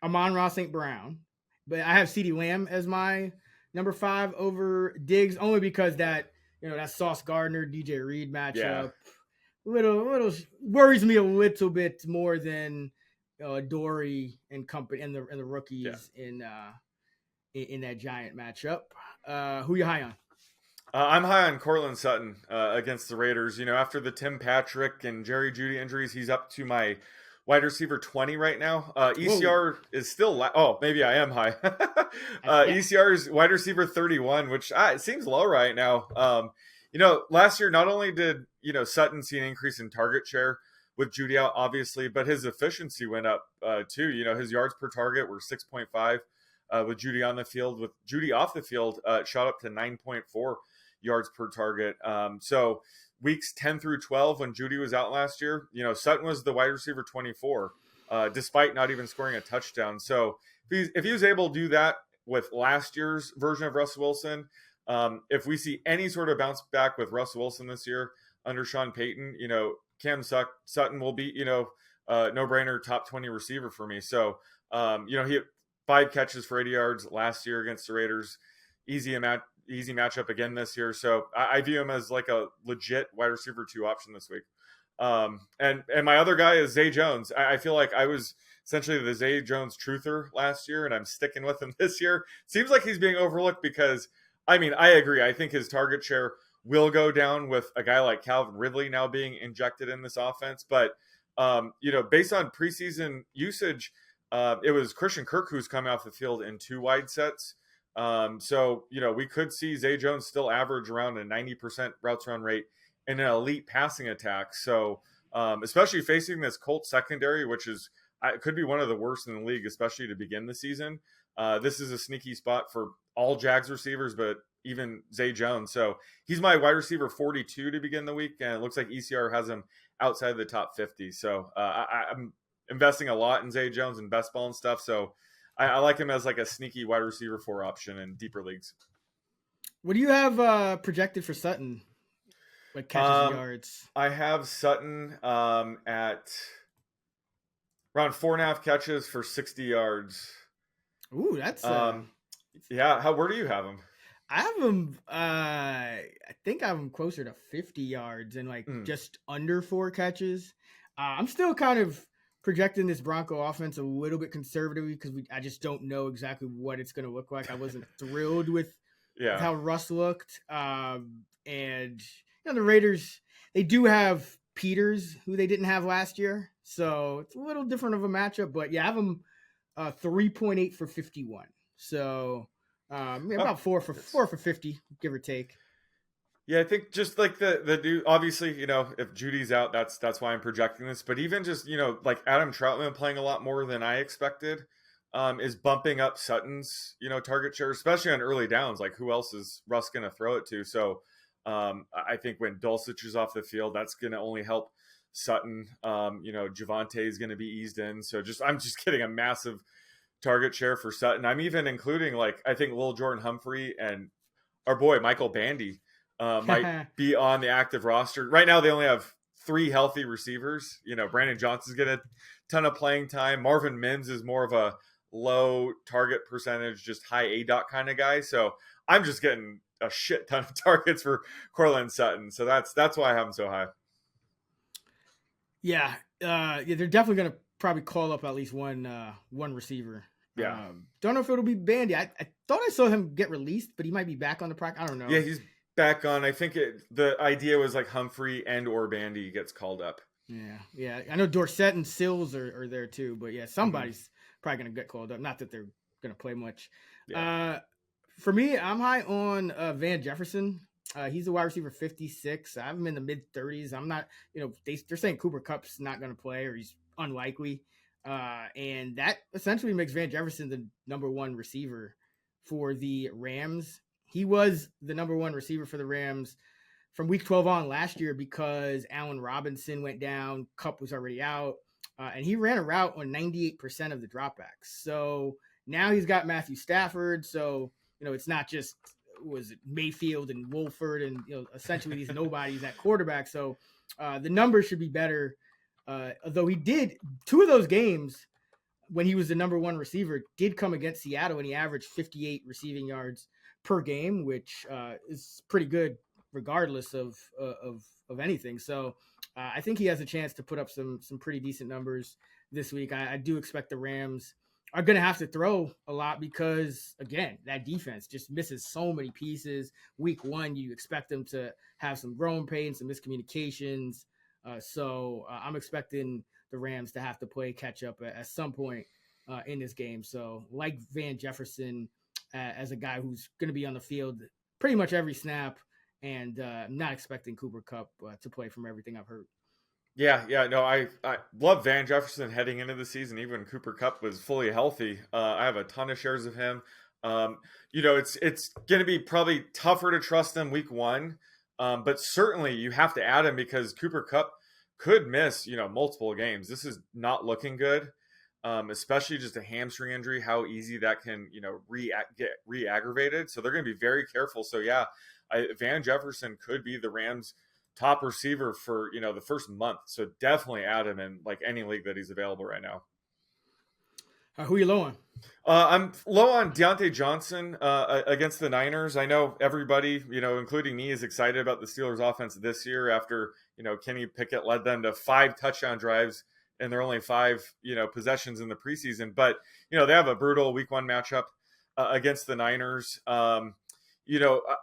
Amon-Ra St. Brown, but I have CeeDee Lamb as my number 5 over Diggs, only because that Sauce Gardner, DJ Reed matchup, little worries me a little bit more than Dory and company and the rookies in that Giant matchup. Who you high on? I'm high on Courtland Sutton against the Raiders. After the Tim Patrick and Jerry Jeudy injuries, he's up to my wide receiver 20 right now. ECR is still maybe I am high. ECR is wide receiver 31, which it seems low right now. Last year, not only did Sutton see an increase in target share with Jeudy out, obviously, but his efficiency went up too. His yards per target were 6.5 with Jeudy on the field. With Jeudy off the field, it shot up to 9.4 yards per target. So weeks 10 through 12, when Jeudy was out last year, Sutton was the wide receiver 24, despite not even scoring a touchdown. So if he was able to do that with last year's version of Russell Wilson, if we see any sort of bounce back with Russell Wilson this year under Sean Payton, Cam Sutton will be, no-brainer top 20 receiver for me. So, he had 5 catches for 80 yards last year against the Raiders. Easy matchup again this year. So I view him as like a legit wide receiver 2 option this week. And my other guy is Zay Jones. I feel like I was essentially the Zay Jones truther last year, and I'm sticking with him this year. Seems like he's being overlooked because, I agree. I think his target share will go down with a guy like Calvin Ridley now being injected in this offense. But, based on preseason usage, it was Christian Kirk who's coming off the field in 2 wide sets. So, we could see Zay Jones still average around a 90% routes run rate in an elite passing attack. So, especially facing this Colts secondary, which could be one of the worst in the league, especially to begin the season. This is a sneaky spot for all Jags receivers, but even Zay Jones. So he's my wide receiver 42 to begin the week, and it looks like ECR has him outside the top 50. So I'm investing a lot in Zay Jones and best ball and stuff. So I like him as like a sneaky wide receiver 4 option in deeper leagues. What do you have projected for Sutton? Like catches and yards? I have Sutton at around 4.5 catches for 60 yards. Ooh, that's where do you have him? I have him. I think I have him closer to 50 yards and just under 4 catches. I'm still kind of projecting this Bronco offense a little bit conservatively because I just don't know exactly what it's going to look like. I wasn't thrilled with how Russ looked. And the Raiders, they do have Peters, who they didn't have last year. So it's a little different of a matchup, but yeah, I have him 3.8 for 51. So about four for 50, give or take. Yeah, I think just like the dude, obviously, if Judy's out, that's why I'm projecting this. But even just, like Adam Troutman playing a lot more than I expected, is bumping up Sutton's, target share, especially on early downs. Like who else is Russ going to throw it to? So I think when Dulcich is off the field, that's going to only help Sutton. Javante is going to be eased in. So I'm just getting a massive target share for Sutton. I'm even including I think Lil Jordan Humphrey and our boy Michael Bandy might be on the active roster. Right now, they only have 3 healthy receivers. Brandon Johnson's getting a ton of playing time. Marvin Mims is more of a low target percentage, just high ADOT kind of guy. So I'm just getting a shit ton of targets for Cortland Sutton. So that's why I have him so high. Yeah, they're definitely going to probably call up at least one receiver. Yeah. Don't know if it'll be Bandy. I thought I saw him get released, but he might be back on the practice. I don't know. Yeah, he's back on. I think the idea was like Humphrey and or Bandy gets called up. Yeah. I know Dorsett and Sills are there too, but yeah, somebody's probably going to get called up. Not that they're going to play much. Yeah. For me, I'm high on Van Jefferson. He's a wide receiver 56. I have him in the mid 30s. I'm not, they're saying Cooper Kupp's not going to play or he's unlikely. And that essentially makes Van Jefferson the number 1 receiver for the Rams. He was the number 1 receiver for the Rams from week 12 on last year because Allen Robinson went down, Kupp was already out, and he ran a route on 98% of the dropbacks. So now he's got Matthew Stafford. So, it's not just was it Mayfield and Wolford and essentially these nobodies at quarterback. So the numbers should be better. Though he did 2 of those games when he was the number 1 receiver did come against Seattle and he averaged 58 receiving yards per game, which is pretty good regardless of anything. So I think he has a chance to put up some pretty decent numbers this week. I do expect the Rams are going to have to throw a lot because, again, that defense just misses so many pieces. Week 1, you expect them to have some growing pains, some miscommunications. So I'm expecting the Rams to have to play catch up at some point in this game. So like Van Jefferson as a guy who's going to be on the field pretty much every snap, and I'm not expecting Cooper Kupp to play from everything I've heard. Yeah, no, I love Van Jefferson heading into the season. Even when Cooper Kupp was fully healthy, I have a ton of shares of him. It's going to be probably tougher to trust them week 1, but certainly you have to add him because Cooper Kupp could miss multiple games. This is not looking good, especially just a hamstring injury. How easy that can get re-aggravated. So they're going to be very careful. So yeah, Van Jefferson could be the Rams' top receiver for the first month. So definitely add him in like any league that he's available right now. Who are you low on? I'm low on Deontay Johnson against the Niners. I know everybody, including me, is excited about the Steelers' offense this year after Kenny Pickett led them to 5 touchdown drives and they're only 5 possessions in the preseason. But they have a brutal week 1 matchup against the Niners. I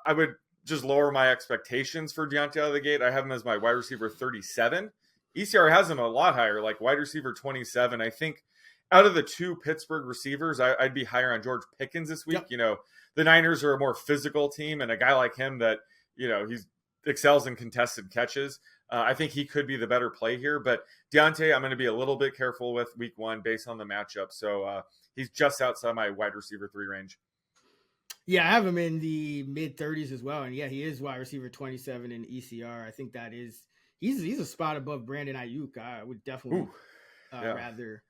would just lower my expectations for Deontay out of the gate. I have him as my wide receiver 37. ECR has him a lot higher, like wide receiver 27. I think out of the 2 Pittsburgh receivers, I'd be higher on George Pickens this week. Yep. The Niners are a more physical team, and a guy like him that, he excels in contested catches. I think he could be the better play here. But Deontay, I'm going to be a little bit careful with week 1 based on the matchup. So he's just outside my wide receiver 3 range. Yeah, I have him in the mid 30s as well. And yeah, he is wide receiver 27 in ECR. I think that is, he's a spot above Brandon Ayuk. I would definitely rather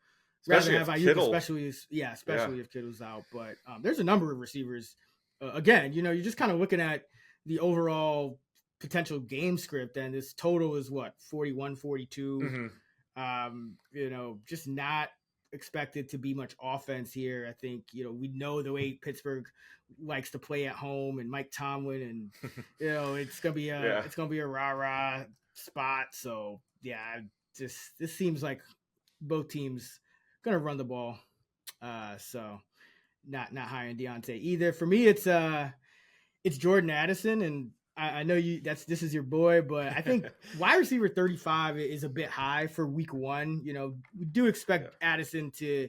have Ayuk, Kittle. especially if Kittle's out. But there's a number of receivers. Again, you're just kind of looking at the overall potential game script, and this total is what, 41, 42. Just not expected to be much offense here. I think, we know the way Pittsburgh likes to play at home and Mike Tomlin, and it's gonna be a rah-rah spot. So yeah, this seems like both teams gonna run the ball. So not high on Deontay either. For me, it's Jordan Addison, and I know this is your boy, but I think wide receiver 35 is a bit high for week one. We do expect Addison to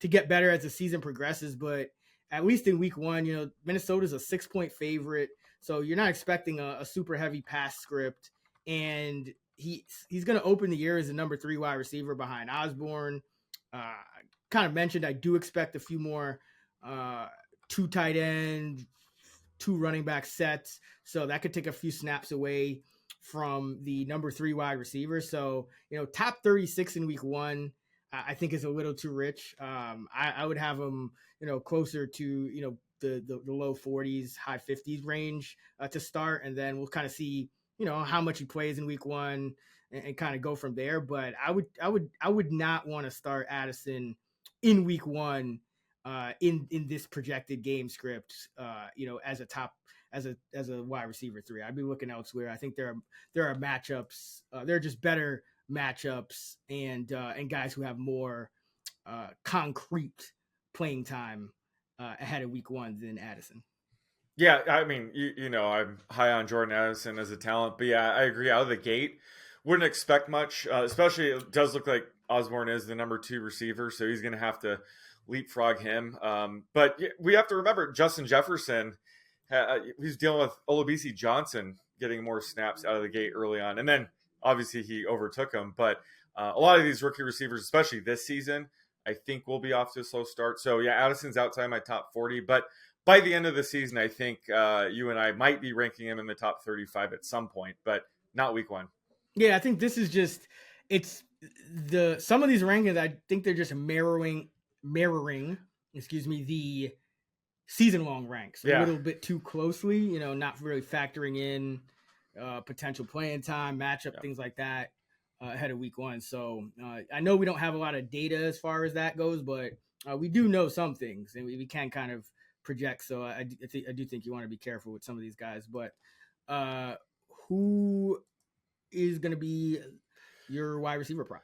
get better as the season progresses, but at least in week one, Minnesota's a 6-point favorite. So you're not expecting a super heavy pass script. And he's going to open the year as a number 3 wide receiver behind Osborne. Kind of mentioned, I do expect a few more 2 tight end, 2 running back sets. So that could take a few snaps away from the number 3 wide receiver. So, top 36 in week one, I think is a little too rich. I would have him, closer to, the low 40s, high 50s range to start. And then we'll kind of see, how much he plays in week one and kind of go from there. But I would not want to start Addison in week one in this projected game script, as a wide receiver 3. I'd be looking elsewhere. I think there are matchups. There are just better matchups and guys who have more concrete playing time ahead of week one than Addison. Yeah, I mean, I'm high on Jordan Addison as a talent, but yeah, I agree. Out of the gate, wouldn't expect much, especially it does look like Osborne is the number 2 receiver, so he's going to have to leapfrog him. But we have to remember Justin Jefferson, he's dealing with Olabisi Johnson getting more snaps out of the gate early on. And then obviously he overtook him. But a lot of these rookie receivers, especially this season, I think will be off to a slow start. So yeah, Addison's outside my top 40. But by the end of the season, I think you and I might be ranking him in the top 35 at some point, but not week one. Yeah, I think this is just some of these rankings, I think they're just mirroring, the season-long ranks a little bit too closely, not really factoring in potential playing time, matchup, things like that ahead of week one. So I know we don't have a lot of data as far as that goes, but we do know some things, and we can kind of project. So I do think you want to be careful with some of these guys. But who is going to be your wide receiver prop?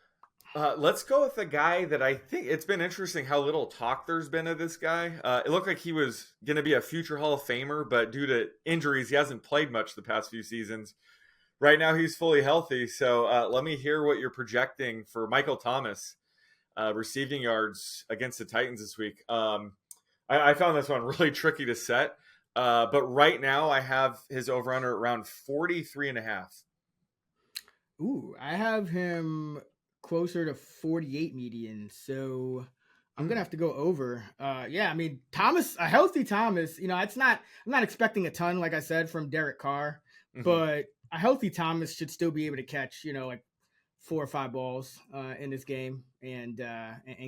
Let's go with a guy that I think it's been interesting how little talk there's been of this guy. It looked like he was going to be a future Hall of Famer, but due to injuries, he hasn't played much the past few seasons. Right now, he's fully healthy. So let me hear what you're projecting for Michael Thomas receiving yards against the Titans this week. I found this one really tricky to set, but right now I have his over-under around 43.5. Ooh, I have him closer to 48 median, so I'm gonna have to go over. Yeah, I mean Thomas, a healthy Thomas, I'm not expecting a ton, like I said, from Derek Carr, but a healthy Thomas should still be able to catch, like 4 or 5 balls in this game and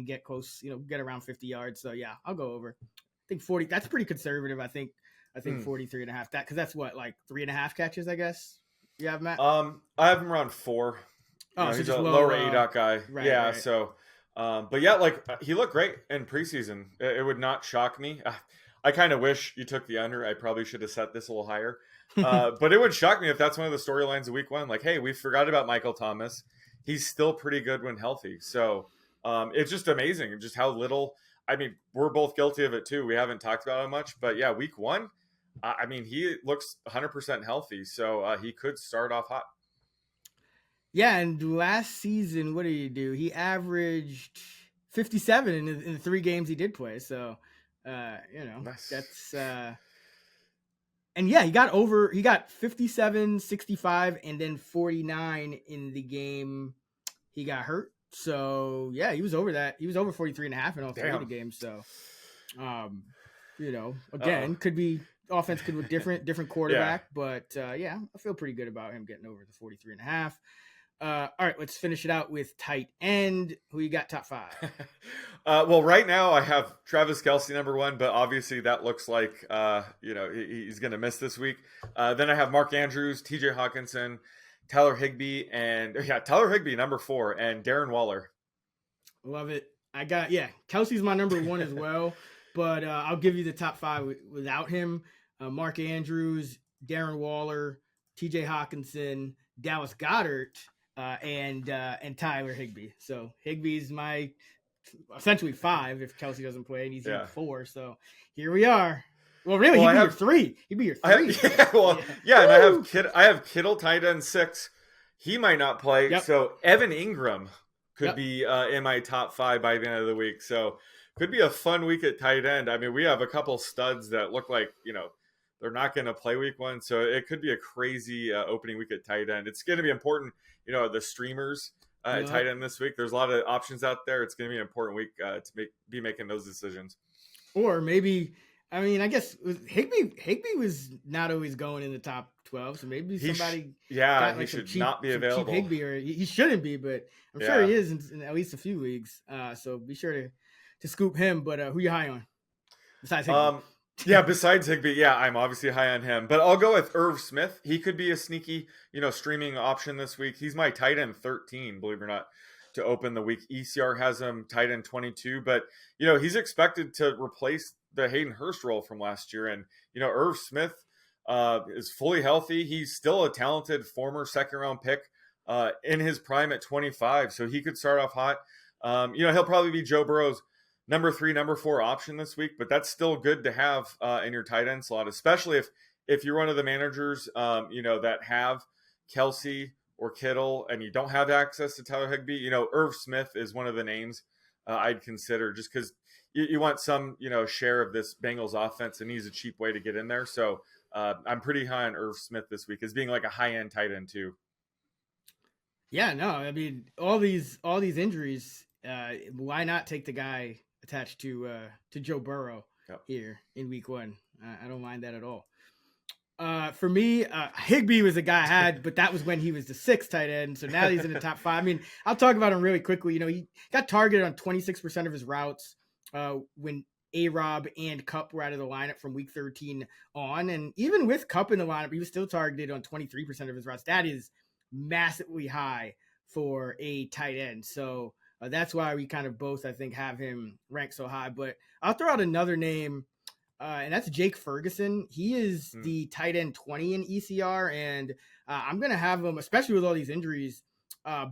get close, get around 50 yards. So yeah, I'll go over. I think 40. That's pretty conservative. I think 43.5. That because that's what, like 3.5 catches, I guess. You have Matt? I have him around 4. Oh, so he's just a lower lower ADOT guy. Right, yeah, right. so but yeah, like he looked great in preseason. It would not shock me. I kind of wish you took the under. I probably should have set this a little higher. But it would shock me if that's one of the storylines of week one. Like, hey, we forgot about Michael Thomas. He's still pretty good when healthy. So it's just amazing just how little. I mean, we're both guilty of it too. We haven't talked about it much, but yeah, week one, I mean, he looks 100% healthy. So he could start off hot. Yeah, and last season, what did he do? He averaged 57 in the 3 games he did play. So, Nice. That's and yeah, he got 57, 65, and then 49 in the game he got hurt. So yeah, he was over that. He was over 43.5 in all 3 of the games. So, again, could be offense could be different quarterback, but yeah, I feel pretty good about him getting over the 43.5. All right, let's finish it out with tight end. Who you got top 5? Well, right now I have Travis Kelce number 1, but obviously that looks like he's going to miss this week. Then I have Mark Andrews, T.J. Hawkinson, Tyler Higbee, and Tyler Higbee number 4, and Darren Waller. Love it. I got Kelce's my number 1 as well, but I'll give you the top 5 without him. Mark Andrews, Darren Waller, T.J. Hawkinson, Dallas Goedert. And Tyler Higbee. So Higbee's my essentially 5 if Kelce doesn't play, and he's in 4. So here we are. Well, really, Well, he'd be your three. He'd be your three. And I have Kittle tight end 6. He might not play. Yep. So Evan Ingram could Yep. be in my top 5 by the end of the week. So could be a fun week at tight end. I mean, we have a couple studs that look like, they're not going to play week 1. So it could be a crazy opening week at tight end. It's going to be important, the streamers at tight end this week. There's a lot of options out there. It's going to be an important week to be making those decisions. Or maybe, I mean, I guess Higbee was not always going in the top 12, so maybe somebody got he should not be available. Cheap Higbee, or he shouldn't be, but I'm sure he is in at least a few leagues. So be sure to scoop him. But who you high on besides Higbee? Besides Higbee, I'm obviously high on him. But I'll go with Irv Smith. He could be a sneaky, streaming option this week. He's my tight end 13, believe it or not, to open the week. ECR has him tight end 22, but he's expected to replace the Hayden Hurst role from last year. And Irv Smith is fully healthy. He's still a talented former second-round pick in his prime at 25, so he could start off hot. He'll probably be Joe Burrow's number 3, number 4 option this week, but that's still good to have in your tight end slot, especially if you're one of the managers, that have Kelsey or Kittle and you don't have access to Tyler Higbee. Irv Smith is one of the names I'd consider, just because you want some, share of this Bengals offense, and he's a cheap way to get in there. So I'm pretty high on Irv Smith this week as being like a high-end tight end too. Yeah, no, I mean, all these injuries, why not take the guy attached to Joe Burrow here in week 1? I don't mind that at all. For me, Higbee was a guy I had, but that was when he was the 6th tight end. So now he's in the top 5. I mean, I'll talk about him really quickly. He got targeted on 26% of his routes when A-Rob and Kupp were out of the lineup from week 13 on. And even with Kupp in the lineup, he was still targeted on 23% of his routes. That is massively high for a tight end. So that's why we kind of both, I think, have him ranked so high. But I'll throw out another name, and that's Jake Ferguson. He is the tight end 20 in ECR, and I'm going to have him, especially with all these injuries,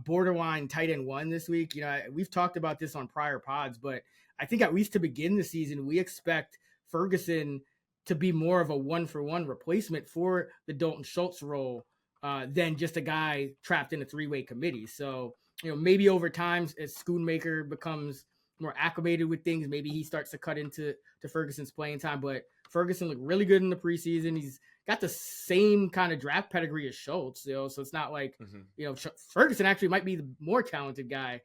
borderline tight end 1 this week. We've talked about this on prior pods, but I think at least to begin the season, we expect Ferguson to be more of a 1-for-1 replacement for the Dalton Schultz role than just a guy trapped in a 3-way committee. So, maybe over time as Schoonmaker becomes more acclimated with things, maybe he starts to cut into Ferguson's playing time. But Ferguson looked really good in the preseason. He's got the same kind of draft pedigree as Schultz, so it's not like, Ferguson actually might be the more talented guy,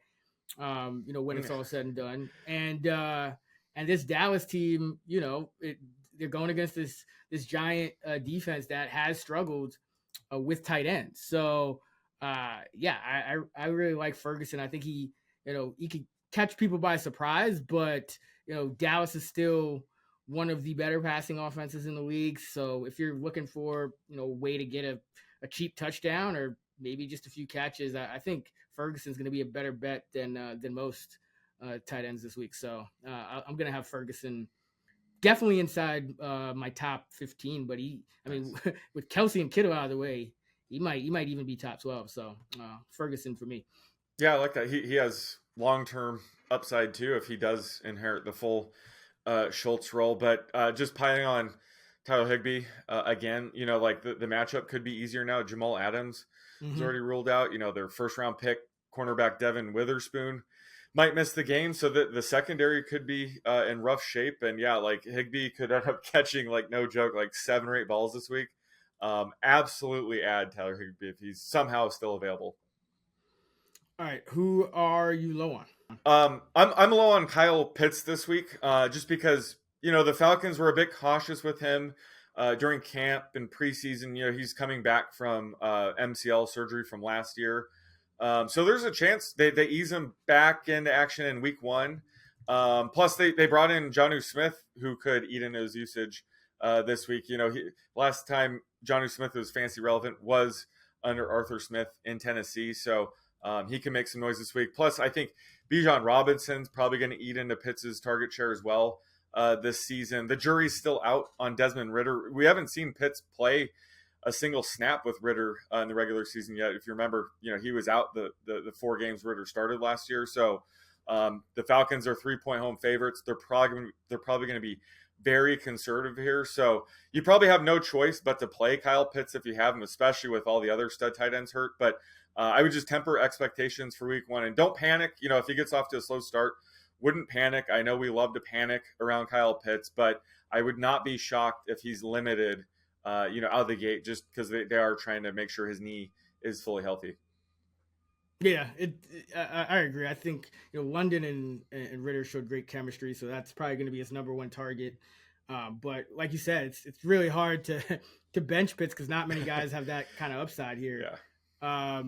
when it's all said and done. And this Dallas team, they're going against this giant defense that has struggled with tight ends. So, I really like Ferguson. I think he could catch people by surprise, but Dallas is still one of the better passing offenses in the league. So if you're looking for a way to get a cheap touchdown or maybe just a few catches, I think Ferguson's going to be a better bet than most tight ends this week. So I'm going to have Ferguson definitely inside my top 15. But with Kelsey and Kittle out of the way, he might even be top 12. So Ferguson for me. Yeah, I like that. He has long-term upside too if he does inherit the full Schultz role. But just piling on Tyler Higbee again, like the matchup could be easier now. Jamal Adams is already ruled out. Their first-round pick, cornerback Devin Witherspoon, might miss the game, so that the secondary could be in rough shape. And like Higbee could end up catching, like no joke, like 7 or 8 balls this week. Absolutely add Tyler Higbee if he's somehow still available. All right, who are you low on? I'm low on Kyle Pitts this week, just because the Falcons were a bit cautious with him during camp and preseason. He's coming back from MCL surgery from last year, so there's a chance they ease him back into action in week 1. Plus, they brought in Jonnu Smith, who could eat into his usage this week. Last time Jonnu Smith was fantasy relevant was under Arthur Smith in Tennessee, so he can make some noise this week. Plus, I think Bijan Robinson's probably going to eat into Pitts' target share as well this season. The jury's still out on Desmond Ridder. We haven't seen Pitts play a single snap with Ridder in the regular season yet. If you remember, he was out the 4 games Ridder started last year. So the Falcons are 3-point home favorites. They're probably going to be very conservative here. So you probably have no choice but to play Kyle Pitts if you have him, especially with all the other stud tight ends hurt. But I would just temper expectations for week 1 and don't panic. If he gets off to a slow start, wouldn't panic. I know we love to panic around Kyle Pitts, but I would not be shocked if he's limited, out of the gate, just because they are trying to make sure his knee is fully healthy. Yeah, I agree. I think London and Ritter showed great chemistry, so that's probably going to be his number one target. But like you said, it's really hard to bench Pitts because not many guys have that kind of upside here. Yeah.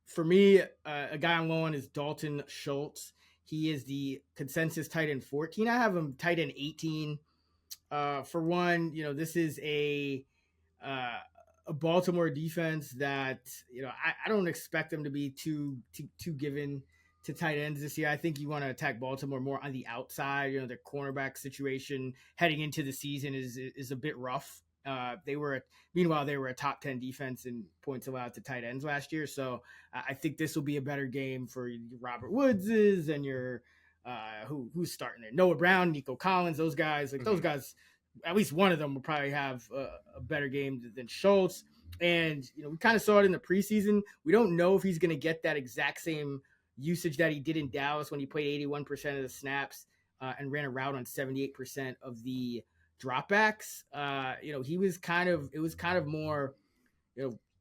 For me, a guy I'm low on is Dalton Schultz. He is the consensus tight end 14. I have him tight end 18. For one, this is a Baltimore defense that I don't expect them to be too given to tight ends this year. I think you want to attack Baltimore more on the outside. Their cornerback situation heading into the season is a bit rough. Meanwhile they were a top 10 defense in points allowed to tight ends last year. So I think this will be a better game for your Robert Woodses and your who's starting there, Noah Brown, Nico Collins, those guys. Those guys, at least one of them will probably have a better game than Schultz. And, we kind of saw it in the preseason. We don't know if he's going to get that exact same usage that he did in Dallas when he played 81% of the snaps and ran a route on 78% of the dropbacks. It was kind of more,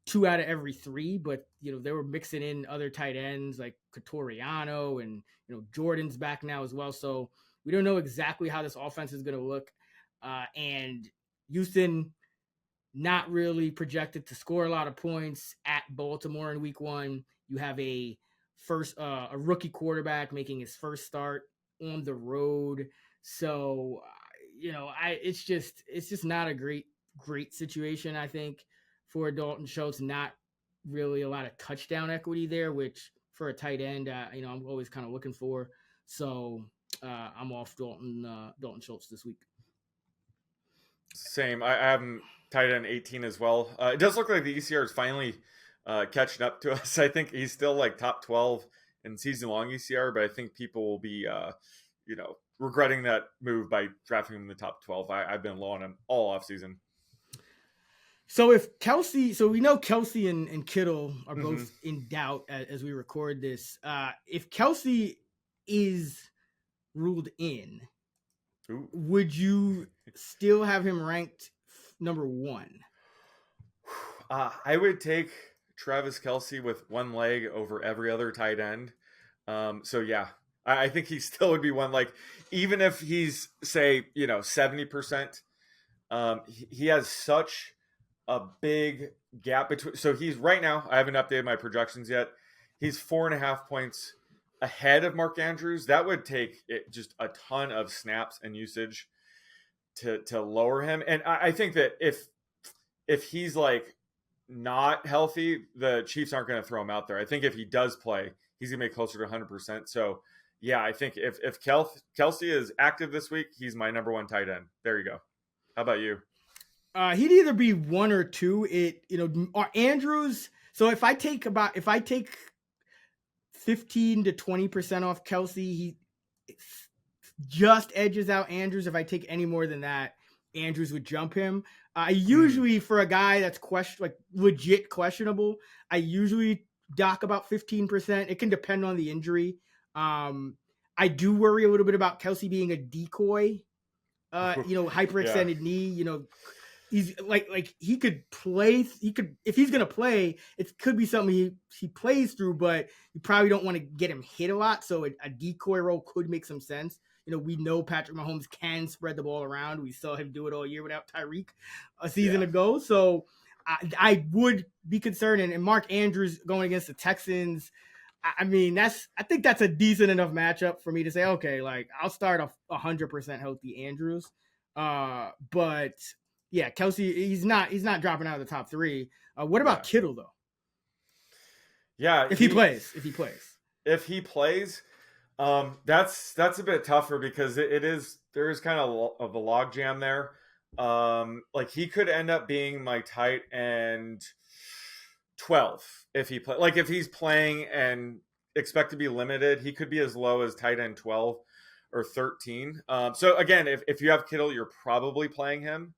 2 out of every 3, but they were mixing in other tight ends like Catoriano and Jordan's back now as well. So we don't know exactly how this offense is going to look. And Houston not really projected to score a lot of points at Baltimore in week 1. You have a rookie quarterback making his first start on the road. So, it's just not a great situation, I think, for Dalton Schultz. Not really a lot of touchdown equity there, which for a tight end, I'm always kind of looking for. So I'm off Dalton Schultz this week. Same. I have him tight end 18 as well. It does look like the ECR is finally catching up to us. I think he's still like top 12 in season-long ECR, but I think people will be, regretting that move by drafting him in the top 12. I've been low on him all offseason. So we know Kelsey and Kittle are both in doubt as we record this. If Kelsey is ruled in, Ooh. Would you still have him ranked number 1? I would take Travis Kelce with one leg over every other tight end. So yeah, I think he still would be one. Like, even if he's, say, 70%, he has such a big gap between. So he's right now, I haven't updated my projections yet. He's 4.5 points ahead of Mark Andrews. That would take just a ton of snaps and usage to lower him. And I think that if he's like not healthy, the Chiefs aren't going to throw him out there. I think if he does play, he's going to be closer to 100%. So yeah, I think if Kelsey is active this week, he's my number 1 tight end. There you go. How about you? He'd either be 1 or 2. Andrews. So if I take 15 to 20% off Kelsey, he just edges out Andrews. If I take any more than that, Andrews would jump him. I usually, for a guy that's legit questionable, I usually dock about 15%. It can depend on the injury. I do worry a little bit about Kelsey being a decoy, hyperextended knee. He's like he could play. If he's gonna play, it could be something he plays through, but you probably don't want to get him hit a lot. So a decoy role could make some sense. We know Patrick Mahomes can spread the ball around. We saw him do it all year without Tyreek a season ago. So I would be concerned. And Mark Andrews going against the Texans, I think that's a decent enough matchup for me to say, okay, like I'll start a 100% healthy Andrews. But yeah, Kelsey, he's not dropping out of the top 3. What about Kittle though? Yeah, if he plays, that's a bit tougher because there is kind of a log jam there. Like he could end up being my tight end 12 if he play. Like if he's playing and expect to be limited, he could be as low as tight end 12. or 13. So again, if you have Kittle, you're probably playing him.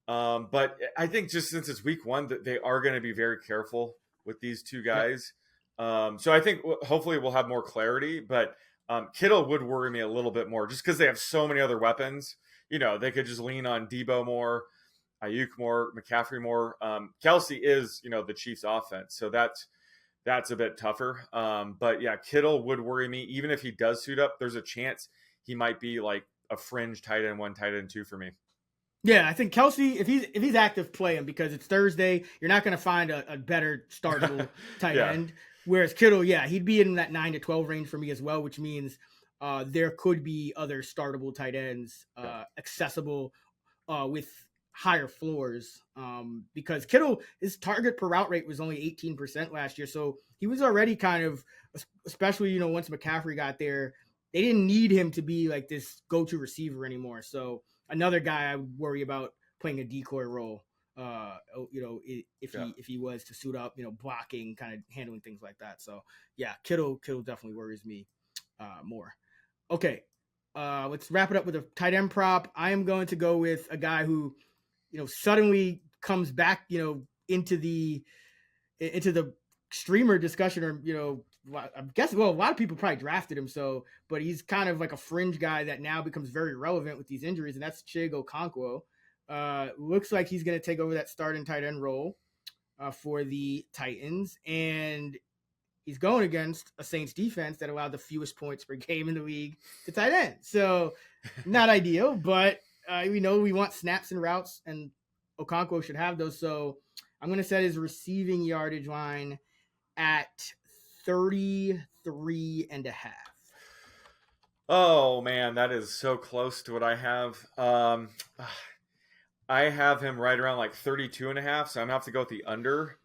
But I think just since it's week one, that they are going to be very careful with these two guys. So I think hopefully we'll have more clarity, but Kittle would worry me a little bit more just because they have so many other weapons. They could just lean on Debo more, Ayuk more, McCaffrey more. Kelsey is, the Chiefs offense. So that's a bit tougher. But yeah, Kittle would worry me. Even if he does suit up, there's a chance he might be like a fringe tight end 1, tight end 2 for me. Yeah, I think Kelsey, if he's active, play him because it's Thursday. You're not going to find a better startable tight end. Whereas Kittle, he'd be in that 9 to 12 range for me as well, which means there could be other startable tight ends accessible with higher floors because Kittle, his target per route rate was only 18% last year. So he was already kind of, especially, once McCaffrey got there, they didn't need him to be like this go-to receiver anymore. So another guy I would worry about playing a decoy role, if he was to suit up, blocking, kind of handling things like that. So yeah, Kittle definitely worries me more. Okay. Let's wrap it up with a tight end prop. I am going to go with a guy who, suddenly comes back, into the streamer discussion, or, I'm guessing, a lot of people probably drafted him. But he's kind of like a fringe guy that now becomes very relevant with these injuries. And that's Chig Okonkwo. Looks like he's going to take over that starting tight end role for the Titans. And he's going against a Saints defense that allowed the fewest points per game in the league to tight end. So not ideal, but we know we want snaps and routes, and Okonkwo should have those. So I'm going to set his receiving yardage line at 33.5. Oh man, that is so close to what I have. I have him right around like 32.5, so I'm going to have to go with the under.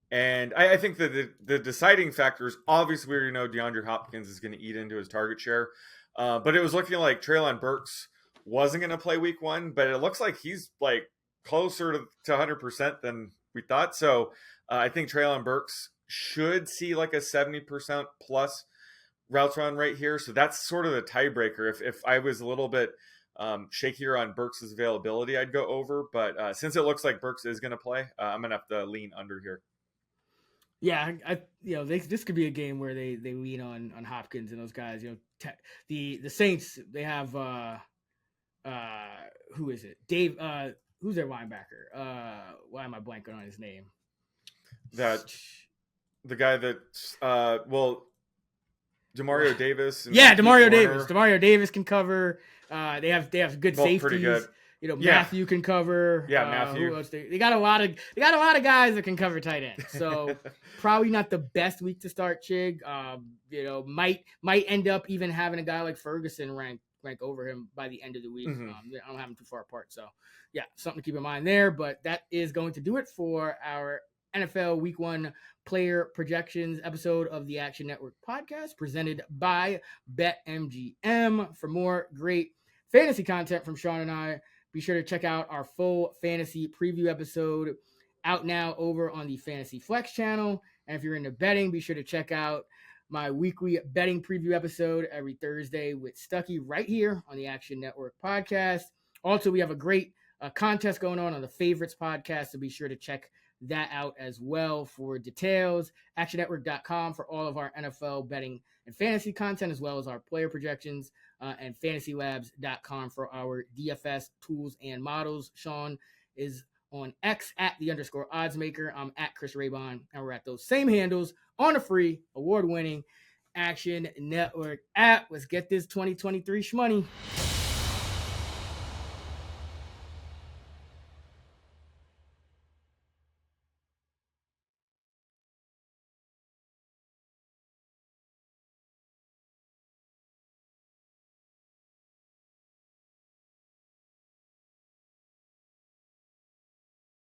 And I think that the deciding factor is obviously we already know DeAndre Hopkins is going to eat into his target share. But it was looking like Treylon Burks wasn't going to play week one, but it looks like he's like closer to 100% than we thought. So I think Treylon Burks should see like a 70% plus routes run rate here. So that's sort of the tiebreaker. If I was a little bit shakier on Burks' availability, I'd go over. But since it looks like Burks is going to play, I'm going to have to lean under here. Yeah, this could be a game where they lean on Hopkins and those guys. The Saints, they have who is it? Dave. Who's their linebacker? Why am I blanking on his name? The guy that Demario Davis. And Demario Davis. Demario Davis can cover. They have good both safeties. Pretty good. Matthew can cover. Matthew. Who else they got a lot of guys that can cover tight end. So probably not the best week to start Chig. Might end up even having a guy like Ferguson rank over him by the end of the week. Mm-hmm. I don't have them too far apart. So yeah, something to keep in mind there. But that is going to do it for our NFL Week 1 player projections episode of the Action Network podcast presented by BetMGM. For more great fantasy content from Sean and I, be sure to check out our full fantasy preview episode out now over on the Fantasy Flex channel. And if you're into betting, be sure to check out my weekly betting preview episode every Thursday with Stuckey right here on the Action Network podcast. Also, we have a great contest going on the Favorites podcast, so be sure to check that out as well for details. ActionNetwork.com for all of our NFL betting and fantasy content, as well as our player projections, and FantasyLabs.com for our DFS tools and models. Sean is on X at @_oddsmaker. I'm at Chris Raybon, and we're at those same handles on a free, award-winning Action Network app. Let's get this 2023 shmoney.